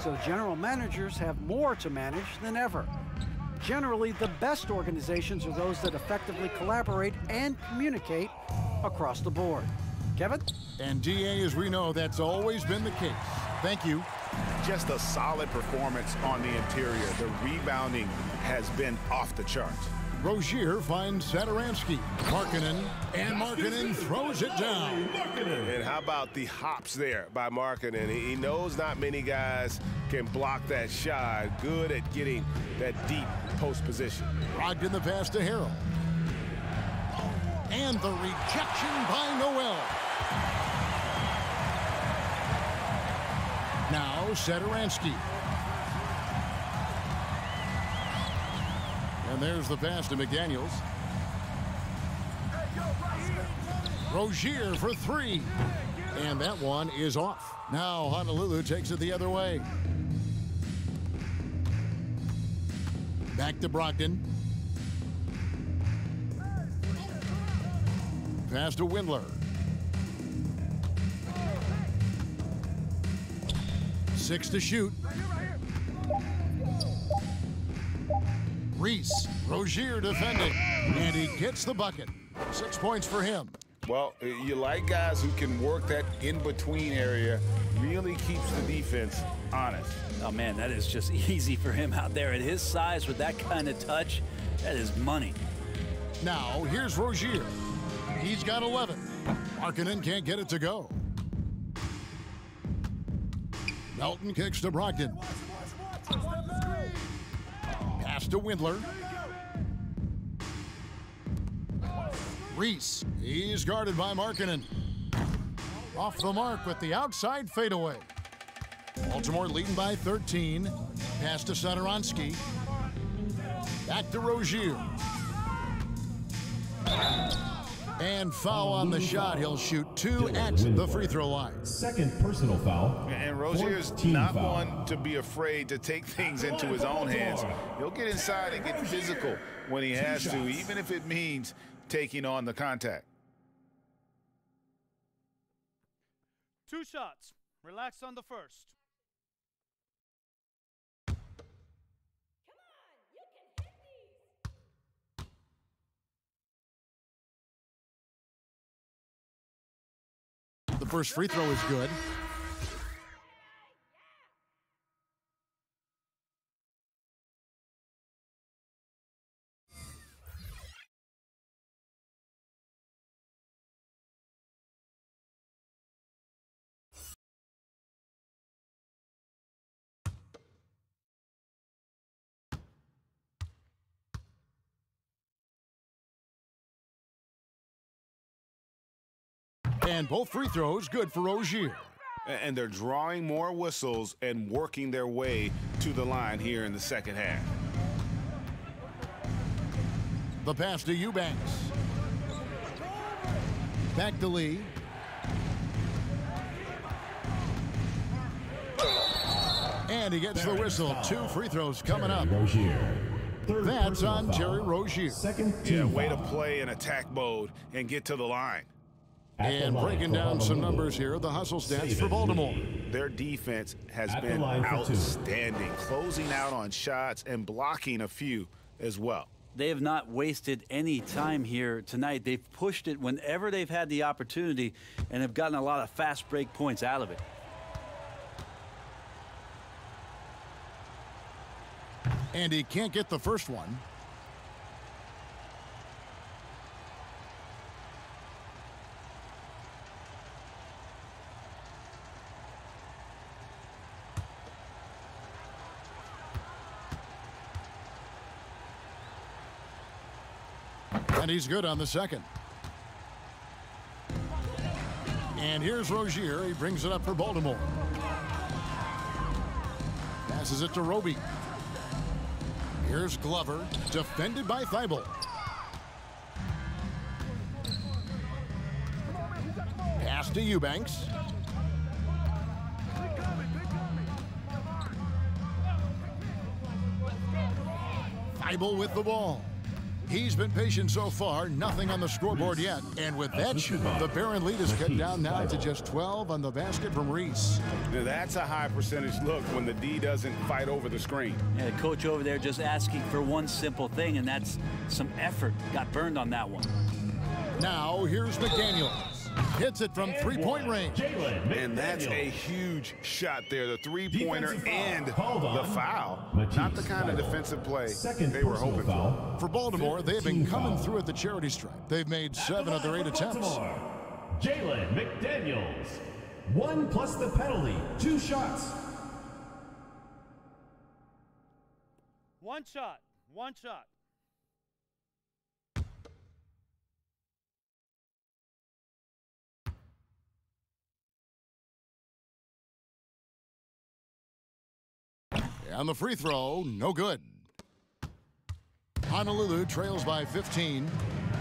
so general managers have more to manage than ever. Generally, the best organizations are those that effectively collaborate and communicate across the board. Kevin? And DA, as we know, that's always been the case. Thank you. Just a solid performance on the interior. The rebounding has been off the charts. Rozier finds Satoransky. Markkanen throws it down. And how about the hops there by Markkanen? He knows not many guys can block that shot. Good at getting that deep post position. Brogdon the pass to Harrell. And the rejection by Noel. Now Satoransky. And there's the pass to McDaniels. Rozier for 3. And that one is off. Now Honolulu takes it the other way. Back to Brogdon. Pass to Windler. 6 to shoot. Reese, Rozier defending, and he gets the bucket. 6 points for him. Well, you like guys who can work that in-between area, really keeps the defense honest. Oh, man, that is just easy for him out there. At his size, with that kind of touch, that is money. Now, here's Rozier. He's got 11. Markkanen can't get it to go. Melton kicks to Brogdon. Pass to Windler. Reese, he's guarded by Markkanen. Off the mark with the outside fadeaway. Baltimore leading by 13. Pass to Satoransky. Back to Rozier. And foul on the shot. He'll shoot 2 at the free throw line. Second personal foul. And Rozier's not one to be afraid to take things into his own hands. He'll get inside and get physical when he has to, even if it means taking on the contact. 2 shots. Relax on the first. The first free throw is good. And both free throws good for Rozier. And they're drawing more whistles and working their way to the line here in the second half. The pass to Eubanks. Back to Lee. And he gets the whistle. 2 free throws coming up. That's on Terry Rozier. Yeah, way to play in attack mode and get to the line. And breaking down some numbers here, the hustle stats for Baltimore. Their defense has been outstanding, closing out on shots and blocking a few as well. They have not wasted any time here tonight. They've pushed it whenever they've had the opportunity and have gotten a lot of fast break points out of it. And he can't get the first one. And he's good on the second. And here's Rozier. He brings it up for Baltimore. Passes it to Roby. Here's Glover, defended by Thibault. Pass to Eubanks. Thibault with the ball. He's been patient so far, nothing on the scoreboard yet. And with that shot, the Barron lead is cut down now to just 12 on the basket from Reese. Now that's a high percentage look when the D doesn't fight over the screen. Yeah, coach over there just asking for one simple thing, and that's some effort. Got burned on that one. Now here's McDaniels. Hits it from three-point range. And that's a huge shot there. The three-pointer and the foul. Not the kind of defensive play they were hoping for. For Baltimore, they've been coming through at the charity stripe. They've made 7 of their 8 attempts. Jalen McDaniels. 1 plus the penalty. 2 shots. 1 shot. 1 shot. And the free throw, no good. Honolulu trails by 15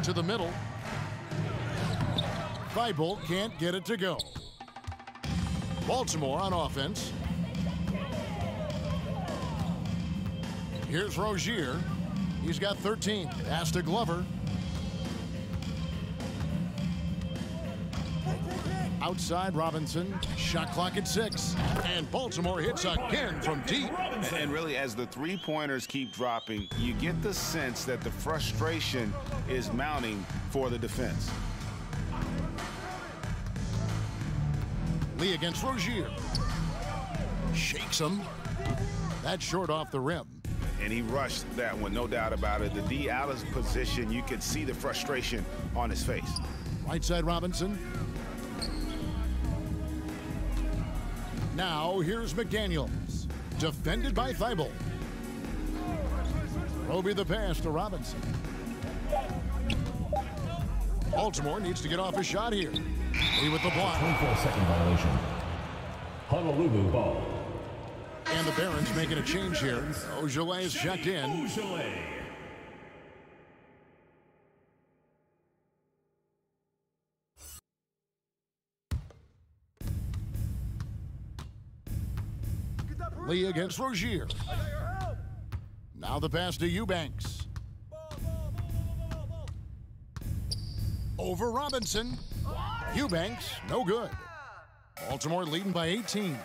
to the middle. Thibault can't get it to go. Baltimore on offense. Here's Rozier. He's got 13. Pass to Glover. Outside Robinson, shot clock at 6, and Baltimore hits again from deep. And really, as the three-pointers keep dropping, you get the sense that the frustration is mounting for the defense. Lee against Rozier. Shakes him. That's short off the rim. And he rushed that one, no doubt about it. The D out of position, you can see the frustration on his face. Right side Robinson. Now here's McDaniels, defended by Thibault. Roby the pass to Robinson. Baltimore needs to get off a shot here. Lee with the block. 24-second violation. Honolulu ball. And the Barons making a change here. Ojale is checked in. Ojale. Lee against Rozier. Now the pass to Eubanks. Over Robinson. Eubanks, no good. Baltimore leading by 18.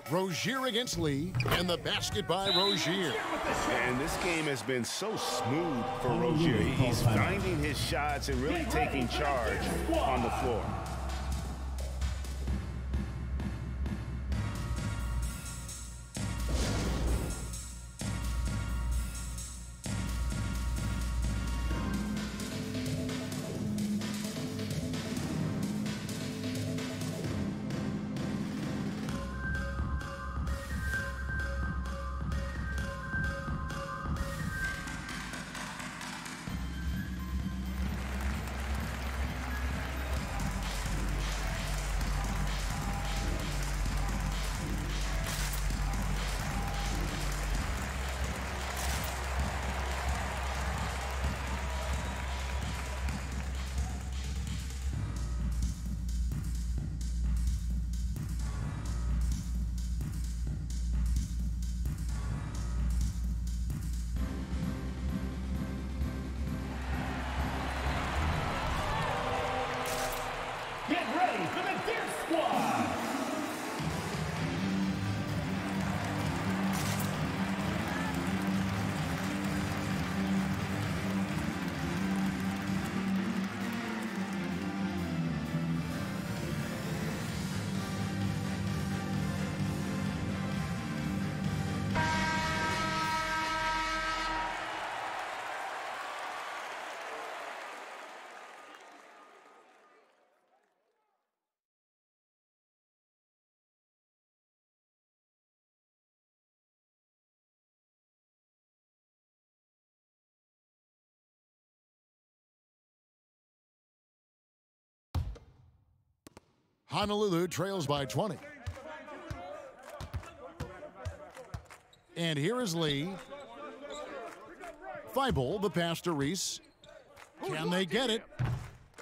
Rozier against Lee, and the basket by Rozier. And this game has been so smooth for Rozier. He's finding his shots and really taking charge on the floor. Honolulu trails by 20. And here is Lee. Thibault, the pass to Reese. Can they get it?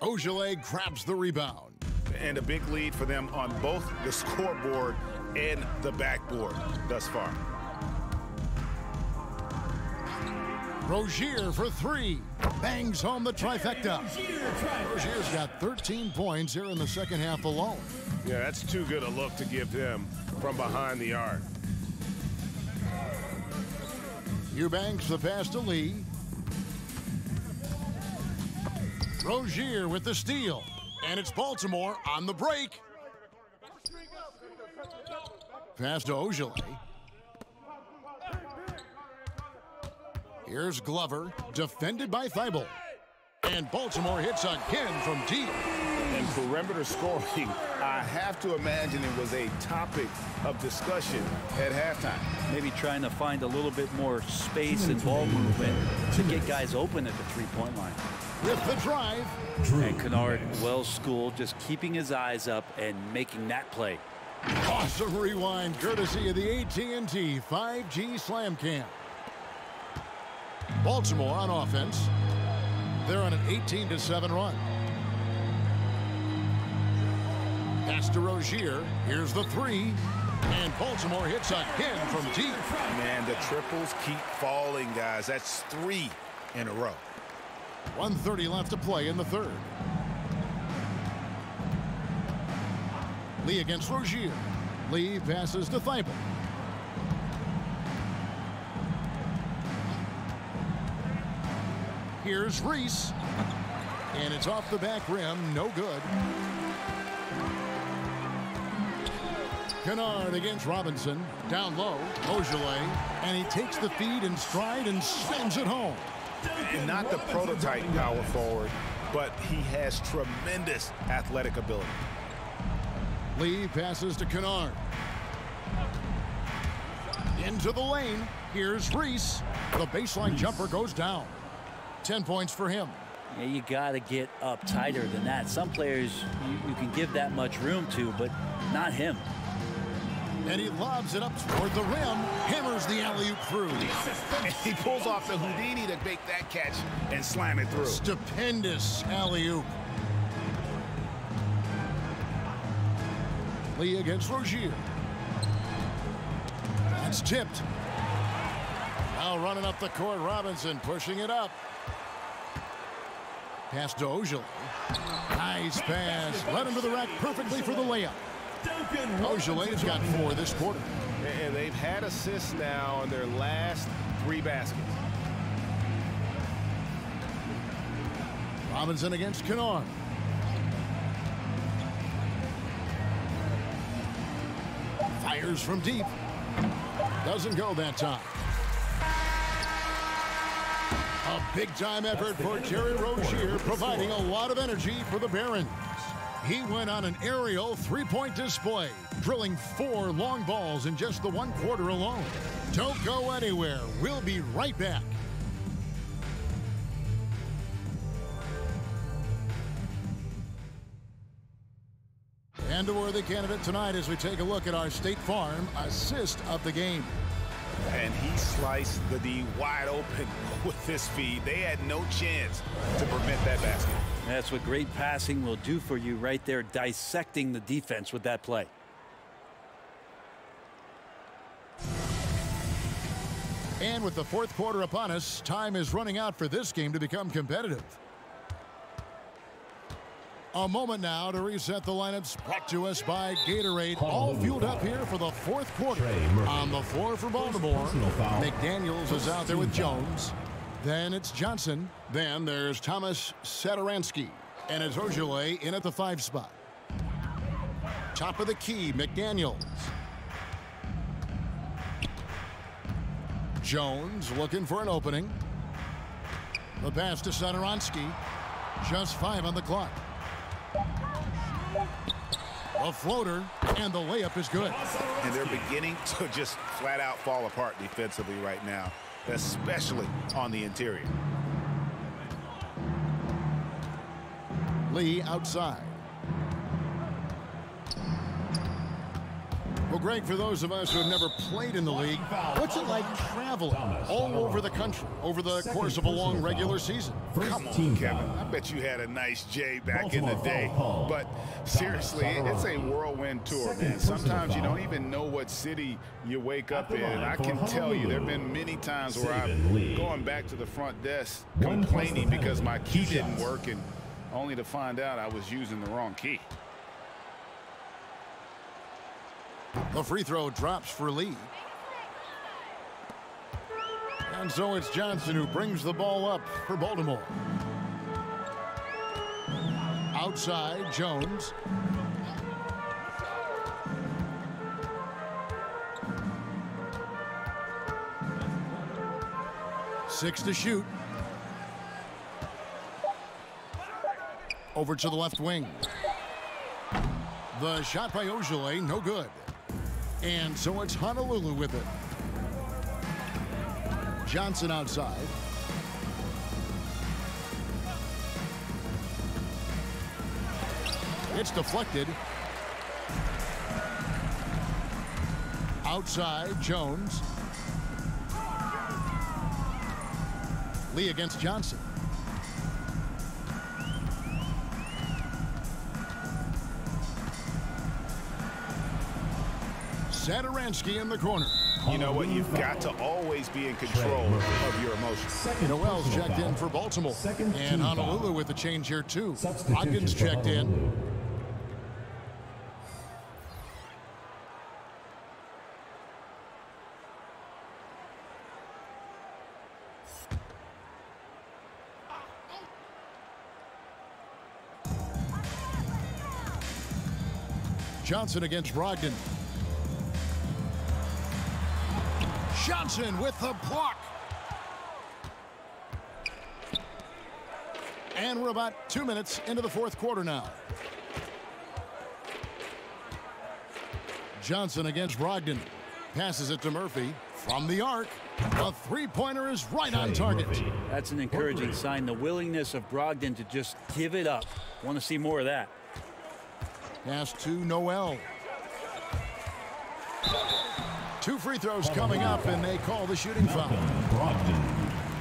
Ogilvy grabs the rebound. And a big lead for them on both the scoreboard and the backboard thus far. Rozier for three. Bangs home the trifecta. Rozier's got 13 points here in the second half alone. Yeah, that's too good a look to give them from behind the arc. Eubanks the pass to Lee. Rozier with the steal. And it's Baltimore on the break. Pass to Ogilvy. Here's Glover, defended by Thibault. And Baltimore hits again from deep. And perimeter scoring, I have to imagine it was a topic of discussion at halftime. Maybe trying to find a little bit more space and ball movement to get guys open at the three-point line. With the drive. And Kennard, well schooled, just keeping his eyes up and making that play. Awesome rewind, courtesy of the AT&T 5G Slam Cam. Baltimore on offense. They're on an 18-7 run. Pass to Rozier. Here's the three. And Baltimore hits again from deep. Man, the triples keep falling, guys. That's 3 in a row. 1:30 left to play in the third. Lee against Rozier. Lee passes to Thibault. Here's Reese. And it's off the back rim. No good. Kennard against Robinson. Down low. Ogilvy. And he takes the feed in stride and sends it home. And not the prototype power forward, but he has tremendous athletic ability. Lee passes to Kennard. Into the lane. Here's Reese. The baseline jumper goes down. 10 points for him. Yeah, you got to get up tighter than that. Some players you can give that much room to, but not him. And he lobs it up toward the rim, hammers the alley-oop through. He pulls off the Houdini to make that catch and slam it through. Stupendous alley-oop. Lee against Rozier. That's tipped. Now running up the court, Robinson pushing it up. Pass to Ogilvy. Nice pass. Led him to the rack perfectly for the layup. Ogilvy's got 4 this quarter. And they've had assists now on their last 3 baskets. Robinson against Kennard. Fires from deep. Doesn't go that time. A big-time effort for Terry Rozier, providing a lot of energy for the Barons. He went on an aerial three-point display, drilling 4 long balls in just the 1 quarter alone. Don't go anywhere. We'll be right back. And a worthy candidate tonight as we take a look at our State Farm assist of the game. And he sliced the D wide open with this feed. They had no chance to prevent that basket. That's what great passing will do for you right there, dissecting the defense with that play. And with the 4th quarter upon us, time is running out for this game to become competitive. A moment now to reset the lineups, brought to us by Gatorade. All fueled up here for the 4th quarter. On the floor for Baltimore, McDaniels is out there with Jones. Then it's Johnson. Then there's Thomas Satoransky. And it's Ogilvy in at the 5 spot. Top of the key, McDaniels. Jones looking for an opening. The pass to Satoransky. Just 5 on the clock. A floater, and the layup is good. And they're beginning to just flat out fall apart defensively right now, especially on the interior. Lee outside. Greg, for those of us who have never played in the league, what's it like traveling all over the country over the course of a long regular season? Come on, Kevin. I bet you had a nice J back in the day. But seriously, it's a whirlwind tour, man. Sometimes you don't even know what city you wake up in. And I can tell you there have been many times where I'm going back to the front desk complaining because my key didn't work, and only to find out I was using the wrong key. The free throw drops for Lee. And so it's Johnson who brings the ball up for Baltimore. Outside, Jones. Six to shoot. Over to the left wing. The shot by Ojale, no good. And so it's Honolulu with it. Johnson outside. It's deflected. Outside, Jones. Lee against Johnson. Saturansky in the corner. You know what? You've got to always be in control of your emotions. Noel's checked in for Baltimore. And Honolulu with the change here, too. Hawkins checked in. Johnson against Brogdon. Johnson with the block. And we're about 2 minutes into the fourth quarter now. Johnson against Brogdon. Passes it to Murphy from the arc. A three-pointer is right on target. That's an encouraging sign. The willingness of Brogdon to just give it up. Want to see more of that. Pass to Noel. Two free throws coming up, and they call the shooting foul.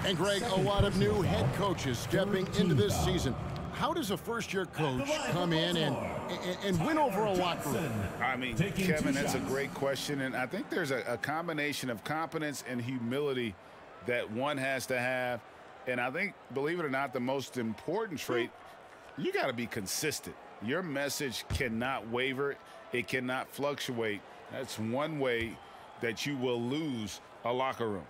And Greg, a lot of new head coaches stepping into this season. How does a first-year coach come in and win over a locker room? I mean, Kevin, that's a great question, and I think there's a combination of competence and humility that one has to have. And I think, believe it or not, the most important trait, you got to be consistent. Your message cannot waver. It cannot fluctuate. That's one way that you will lose a locker room.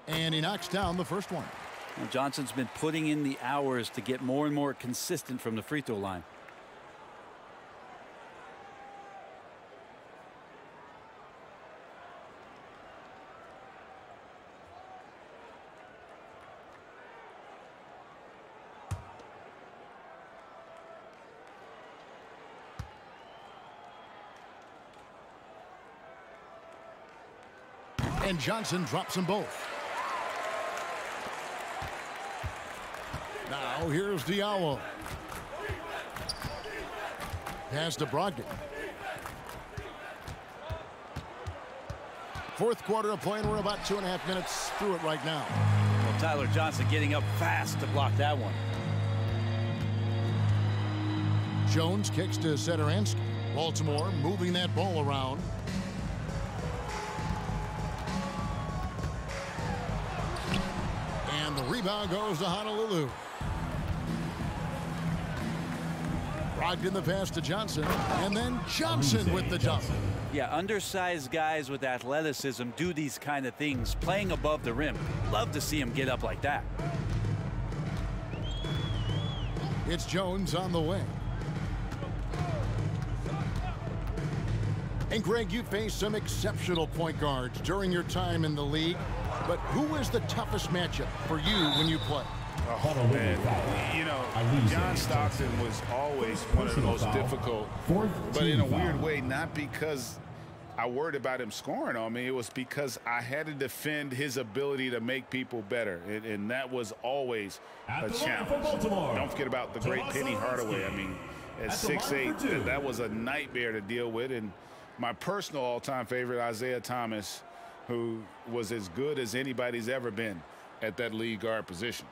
And he knocks down the first one. Well, Johnson's been putting in the hours to get more and more consistent from the free throw line. And Johnson drops them both. Now here's Diallo. Pass to Brogdon. Fourth quarter of play, and we're about 2.5 minutes through it right now. Well, Tyler Johnson getting up fast to block that one. Jones kicks to Saturansky. Baltimore moving that ball around. And the rebound goes to Honolulu. Brogdon the pass to Johnson, and then Johnson with the dunk. Yeah, undersized guys with athleticism do these kind of things, playing above the rim. Love to see him get up like that. It's Jones on the wing. And Greg, you faced some exceptional point guards during your time in the league, but who was the toughest matchup for you when you played? Oh, man. You know, John Stockton was always one of the most difficult, but in a weird way, not because I worried about him scoring on me. It was because I had to defend his ability to make people better, and that was always a challenge. Don't forget about the great Penny Hardaway. I mean, at 6'8". That was a nightmare to deal with. And my personal all-time favorite, Isaiah Thomas, who was as good as anybody's ever been at that lead guard position.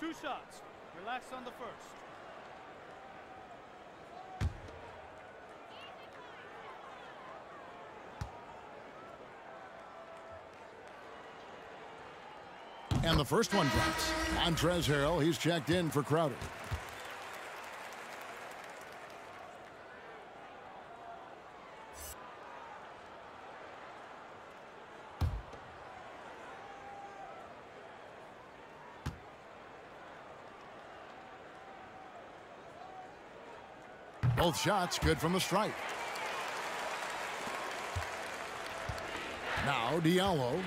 2 shots. Relax on the first. And the first one drops. Montrezl Harrell, he's checked in for Crowder. Both shots good from the stripe. Now Diallo.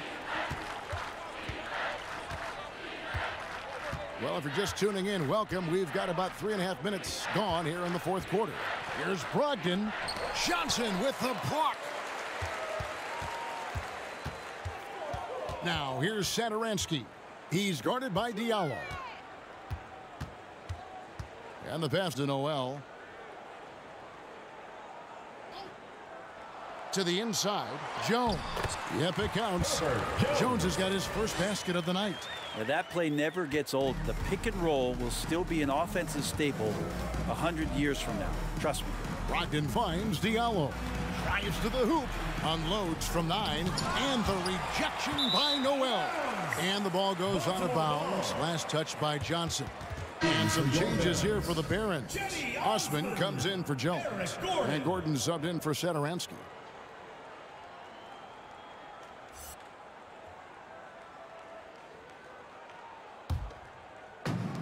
Well, if you're just tuning in, welcome. We've got about 3.5 minutes gone here in the fourth quarter. Here's Brogdon. Johnson with the block. Now here's Satoransky. He's guarded by Diallo. And the pass to Noel. To the inside, Jones. Yep, it counts. Jones has got his first basket of the night. Now that play never gets old. The pick and roll will still be an offensive staple 100 years from now. Trust me. Brogdon finds Diallo. Drives to the hoop. Unloads from 9. And the rejection by Noel. And the ball goes out of bounds. Last touch by Johnson. And some changes here for the Barons. Osman comes in for Jones. And Gordon subbed in for Satoransky.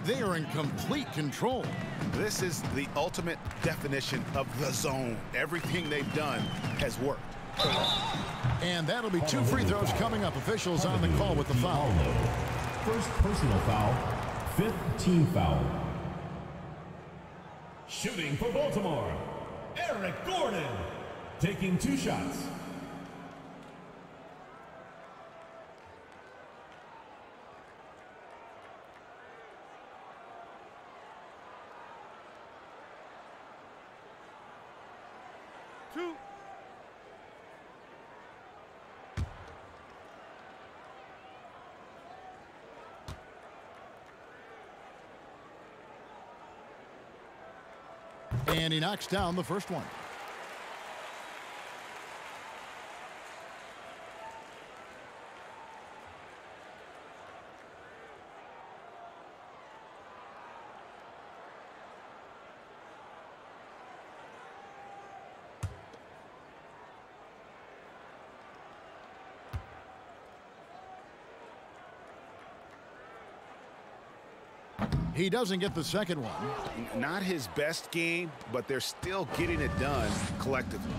They are in complete control. This is the ultimate definition of the zone. Everything they've done has worked. And that'll be 2 free throws coming up. Officials on the call with the foul. First personal foul, 5th team foul. Shooting for Baltimore, Eric Gordon, taking 2 shots. And he knocks down the first one. He doesn't get the second one. Not his best game, but they're still getting it done collectively.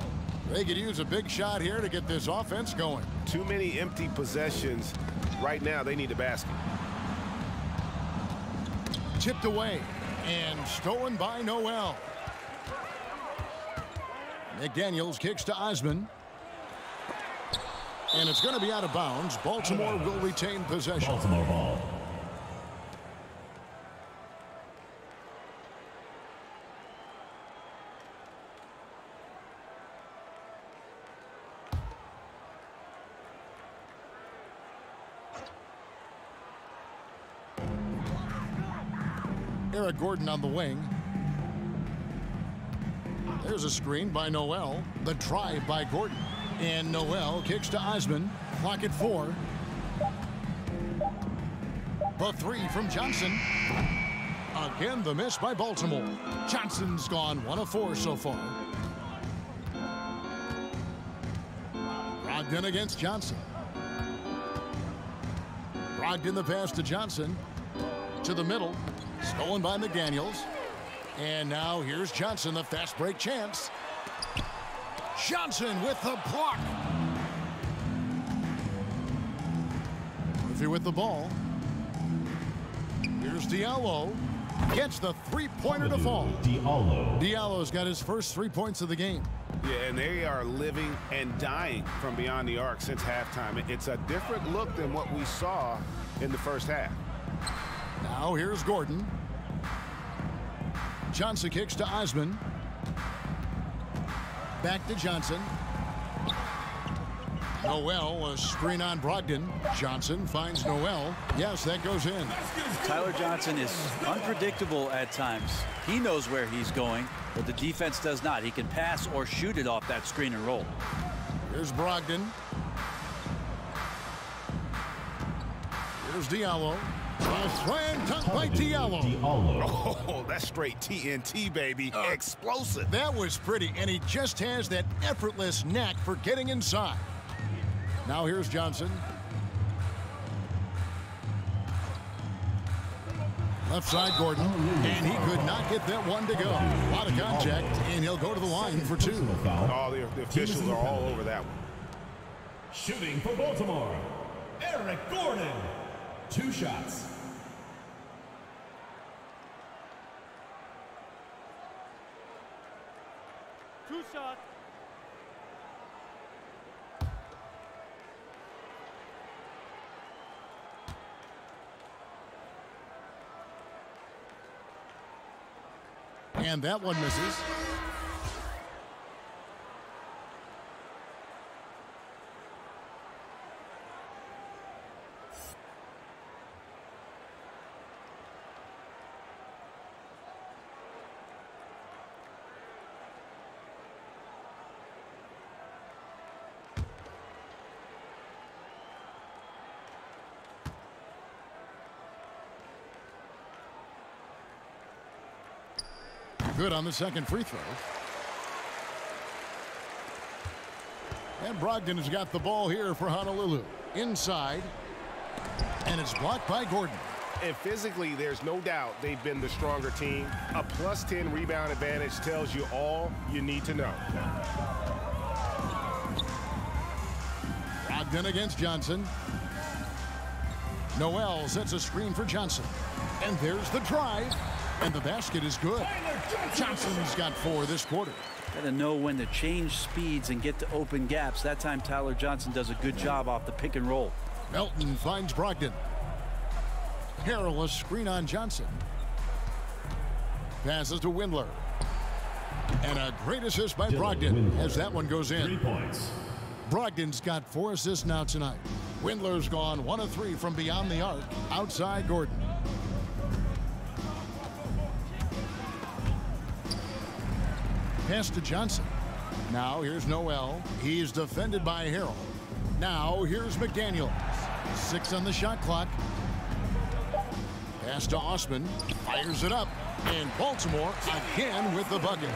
They could use a big shot here to get this offense going. Too many empty possessions. Right now, they need a basket. Tipped away and stolen by Noel. McDaniels kicks to Osman. And it's going to be out of bounds. Baltimore will retain possession. Baltimore ball. Eric Gordon on the wing. There's a screen by Noel. The drive by Gordon. And Noel kicks to Osman. Clock at 4. The 3 from Johnson. Again, the miss by Baltimore. Johnson's gone 1 of 4 so far. Brogdon against Johnson. Brogdon the pass to Johnson. To the middle. Stolen by McDaniels. And now here's Johnson, the fast break chance. Johnson with the block. Murphy with the ball. Here's Diallo. Gets the three-pointer to fall. Diallo's got his first 3 points of the game. Yeah, and they are living and dying from beyond the arc since halftime. It's a different look than what we saw in the first half. Now here's Gordon. Johnson kicks to Osman. Back to Johnson. Noel, a screen on Brogdon. Johnson finds Noel. Yes, that goes in. Tyler Johnson is unpredictable at times. He knows where he's going, but the defense does not. He can pass or shoot it off that screen and roll. Here's Brogdon. Here's Diallo. A slam dunk by Diallo. Oh, that's straight TNT, baby. Explosive. That was pretty, and he just has that effortless knack for getting inside. Now here's Johnson. Left side, Gordon. And he could not get that one to go. A lot of contact, and he'll go to the line for two. Oh, the officials are all over that one. Shooting for Baltimore, Eric Gordon. 2 shots. Two shots. And that one misses. Good on the second free throw. And Brogdon has got the ball here for Honolulu. Inside. And it's blocked by Gordon. And physically, there's no doubt they've been the stronger team. A +10 rebound advantage tells you all you need to know. Brogdon against Johnson. Noel sets a screen for Johnson. And there's the drive. And the basket is good. Johnson's got 4 this quarter. Got to know when to change speeds and get to open gaps. That time Tyler Johnson does a good job off the pick and roll. Melton finds Brogdon. Harrell, a screen on Johnson. Passes to Windler. And a great assist by Brogdon as that one goes in. 3 points. Brogdon's got 4 assists now tonight. Windler's gone 1 of 3 from beyond the arc. Outside Gordon. Pass to Johnson. Now here's Noel. He's defended by Harrell. Now here's McDaniels. 6 on the shot clock. Pass to Osman. Fires it up. And Baltimore again with the bucket.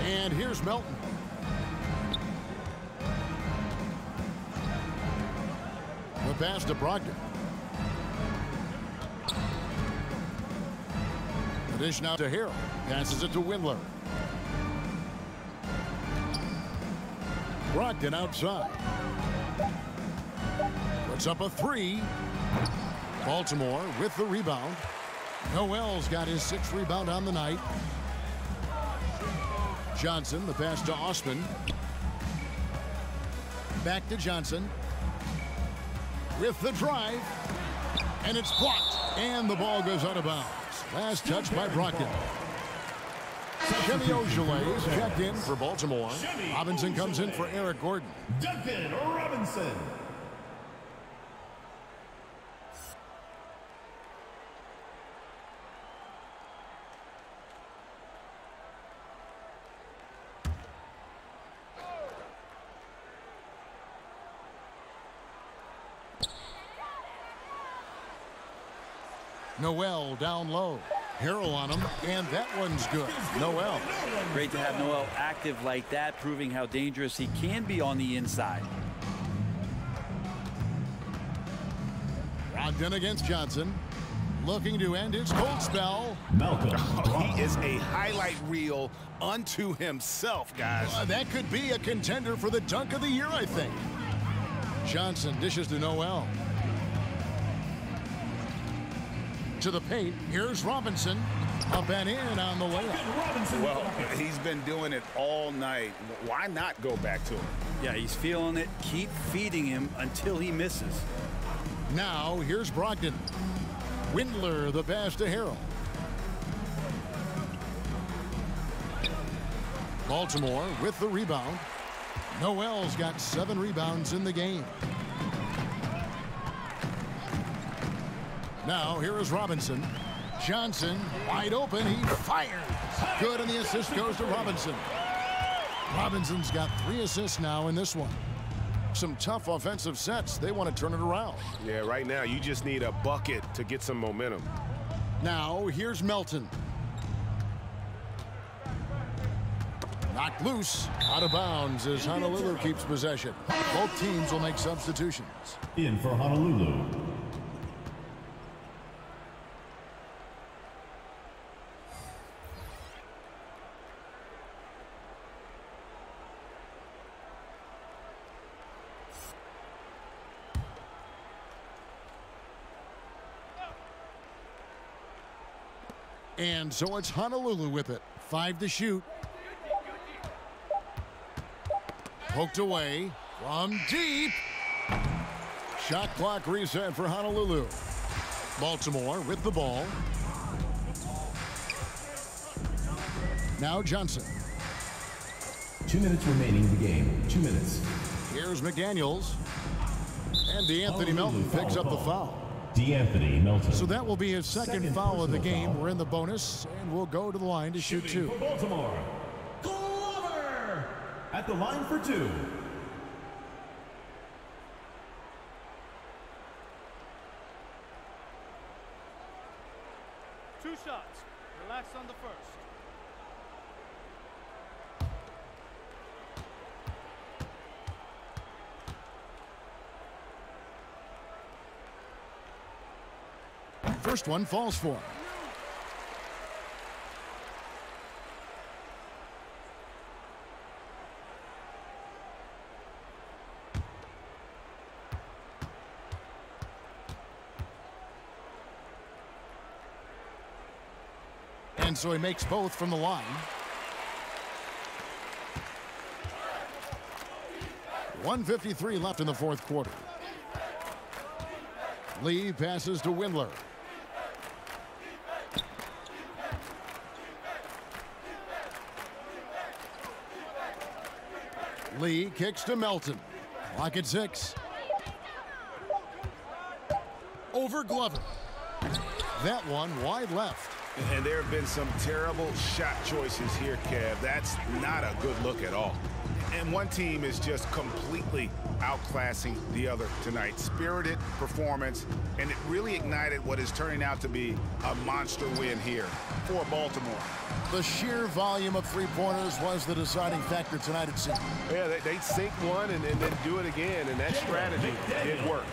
And here's Melton. The pass to Brogdon. Dish now to Harrell. Passes it to Windler. Brogdon outside. Puts up a 3. Baltimore with the rebound. Noel's got his 6th rebound on the night. Johnson, the pass to Osman. Back to Johnson. With the drive. And it's blocked. And the ball goes out of bounds. Last touch by Brogdon. Chevy Ojale is checked in for Baltimore. Robinson comes in for Eric Gordon. Duncan Robinson. Noel down low. Harrell on him, and that one's good. Noel. Great to have Noel active like that, proving how dangerous he can be on the inside. Brogdon against Johnson. Looking to end his cold spell. Malcolm. He is a highlight reel unto himself, guys. That could be a contender for the dunk of the year, I think. Johnson dishes to Noel. To the paint. Here's Robinson. Up and in on the layup. Well, he's been doing it all night. Why not go back to him? Yeah, he's feeling it. Keep feeding him until he misses. Now, here's Brogdon. Windler, the pass to Harrell. Baltimore with the rebound. Noel's got 7 rebounds in the game. Now here is Robinson. Johnson wide open. He fires. Good, and the assist goes to Robinson. Robinson's got 3 assists now in this one. Some tough offensive sets. They want to turn it around. Yeah, right now you just need a bucket to get some momentum. Now here's Melton. Knocked loose. Out of bounds as Honolulu keeps possession. Both teams will make substitutions. In for Honolulu, And so it's Honolulu with it. 5 to shoot. Poked away from deep. Shot clock reset for Honolulu. Baltimore with the ball. Now Johnson. 2 minutes remaining in the game. 2 minutes. Here's McDaniels. And DeAnthony Melton picks up the foul. DeAnthony Melton. So that will be his second foul of the game. Foul. We're in the bonus, and we'll go to the line to shoot 2. For Baltimore, Glover at the line for 2. Two shots. Relax on the first. First one falls for him. And so he makes both from the line. .153 left in the fourth quarter. Lee passes to Windler. Lee kicks to Melton. Clock at 6. Over Glover. That one wide left. And there have been some terrible shot choices here, Kev. That's not a good look at all. And one team is just completely outclassing the other tonight. Spirited performance, and it really ignited what is turning out to be a monster win here for Baltimore. The sheer volume of three-pointers was the deciding factor tonight, it seemed. Yeah, they'd sink one and then do it again, and that strategy did work.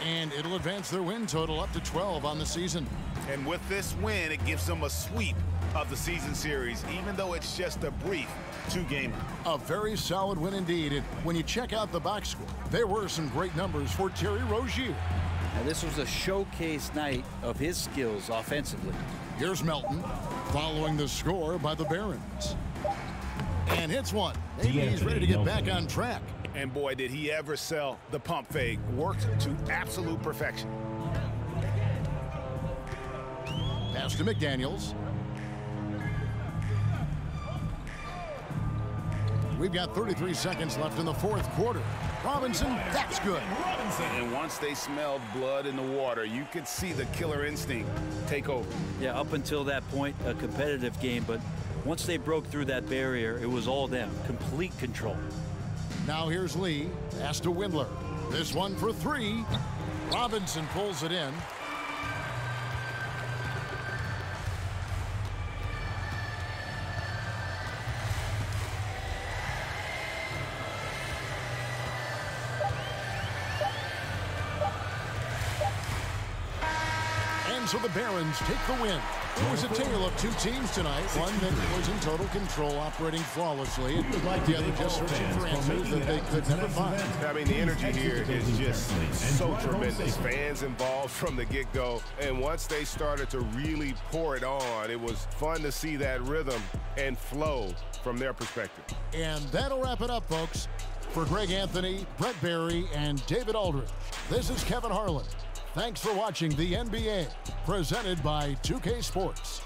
And it'll advance their win total up to 12 on the season. And with this win, it gives them a sweep of the season series, even though it's just a brief 2-gamer. A very solid win indeed. And when you check out the box score, there were some great numbers for Terry Rozier. Now, this was a showcase night of his skills offensively. Here's Melton following the score by the Barons. And hits one. Maybe he's ready to get back on track. And boy, did he ever sell the pump fake. Worked to absolute perfection. Pass to McDaniels. We've got 33 seconds left in the fourth quarter. Robinson, that's good. And once they smelled blood in the water, you could see the killer instinct take over. Yeah, up until that point, a competitive game, but once they broke through that barrier, it was all them. Complete control. Now here's Lee. Pass to Windler. This one for 3. Robinson pulls it in. So the Barons take the win. It was a tale of 2 teams tonight. One that was in total control, operating flawlessly, and the other just searching for answers that they could never find. I mean, the energy here is just so tremendous. Fans involved from the get-go, and once they started to really pour it on, it was fun to see that rhythm and flow from their perspective. And that'll wrap it up, folks. For Greg Anthony, Brett Barry, and David Aldridge, this is Kevin Harlan. Thanks for watching the NBA, presented by 2K Sports.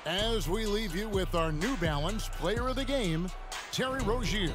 As we leave you with our New Balance Player of the Game, Terry Rozier.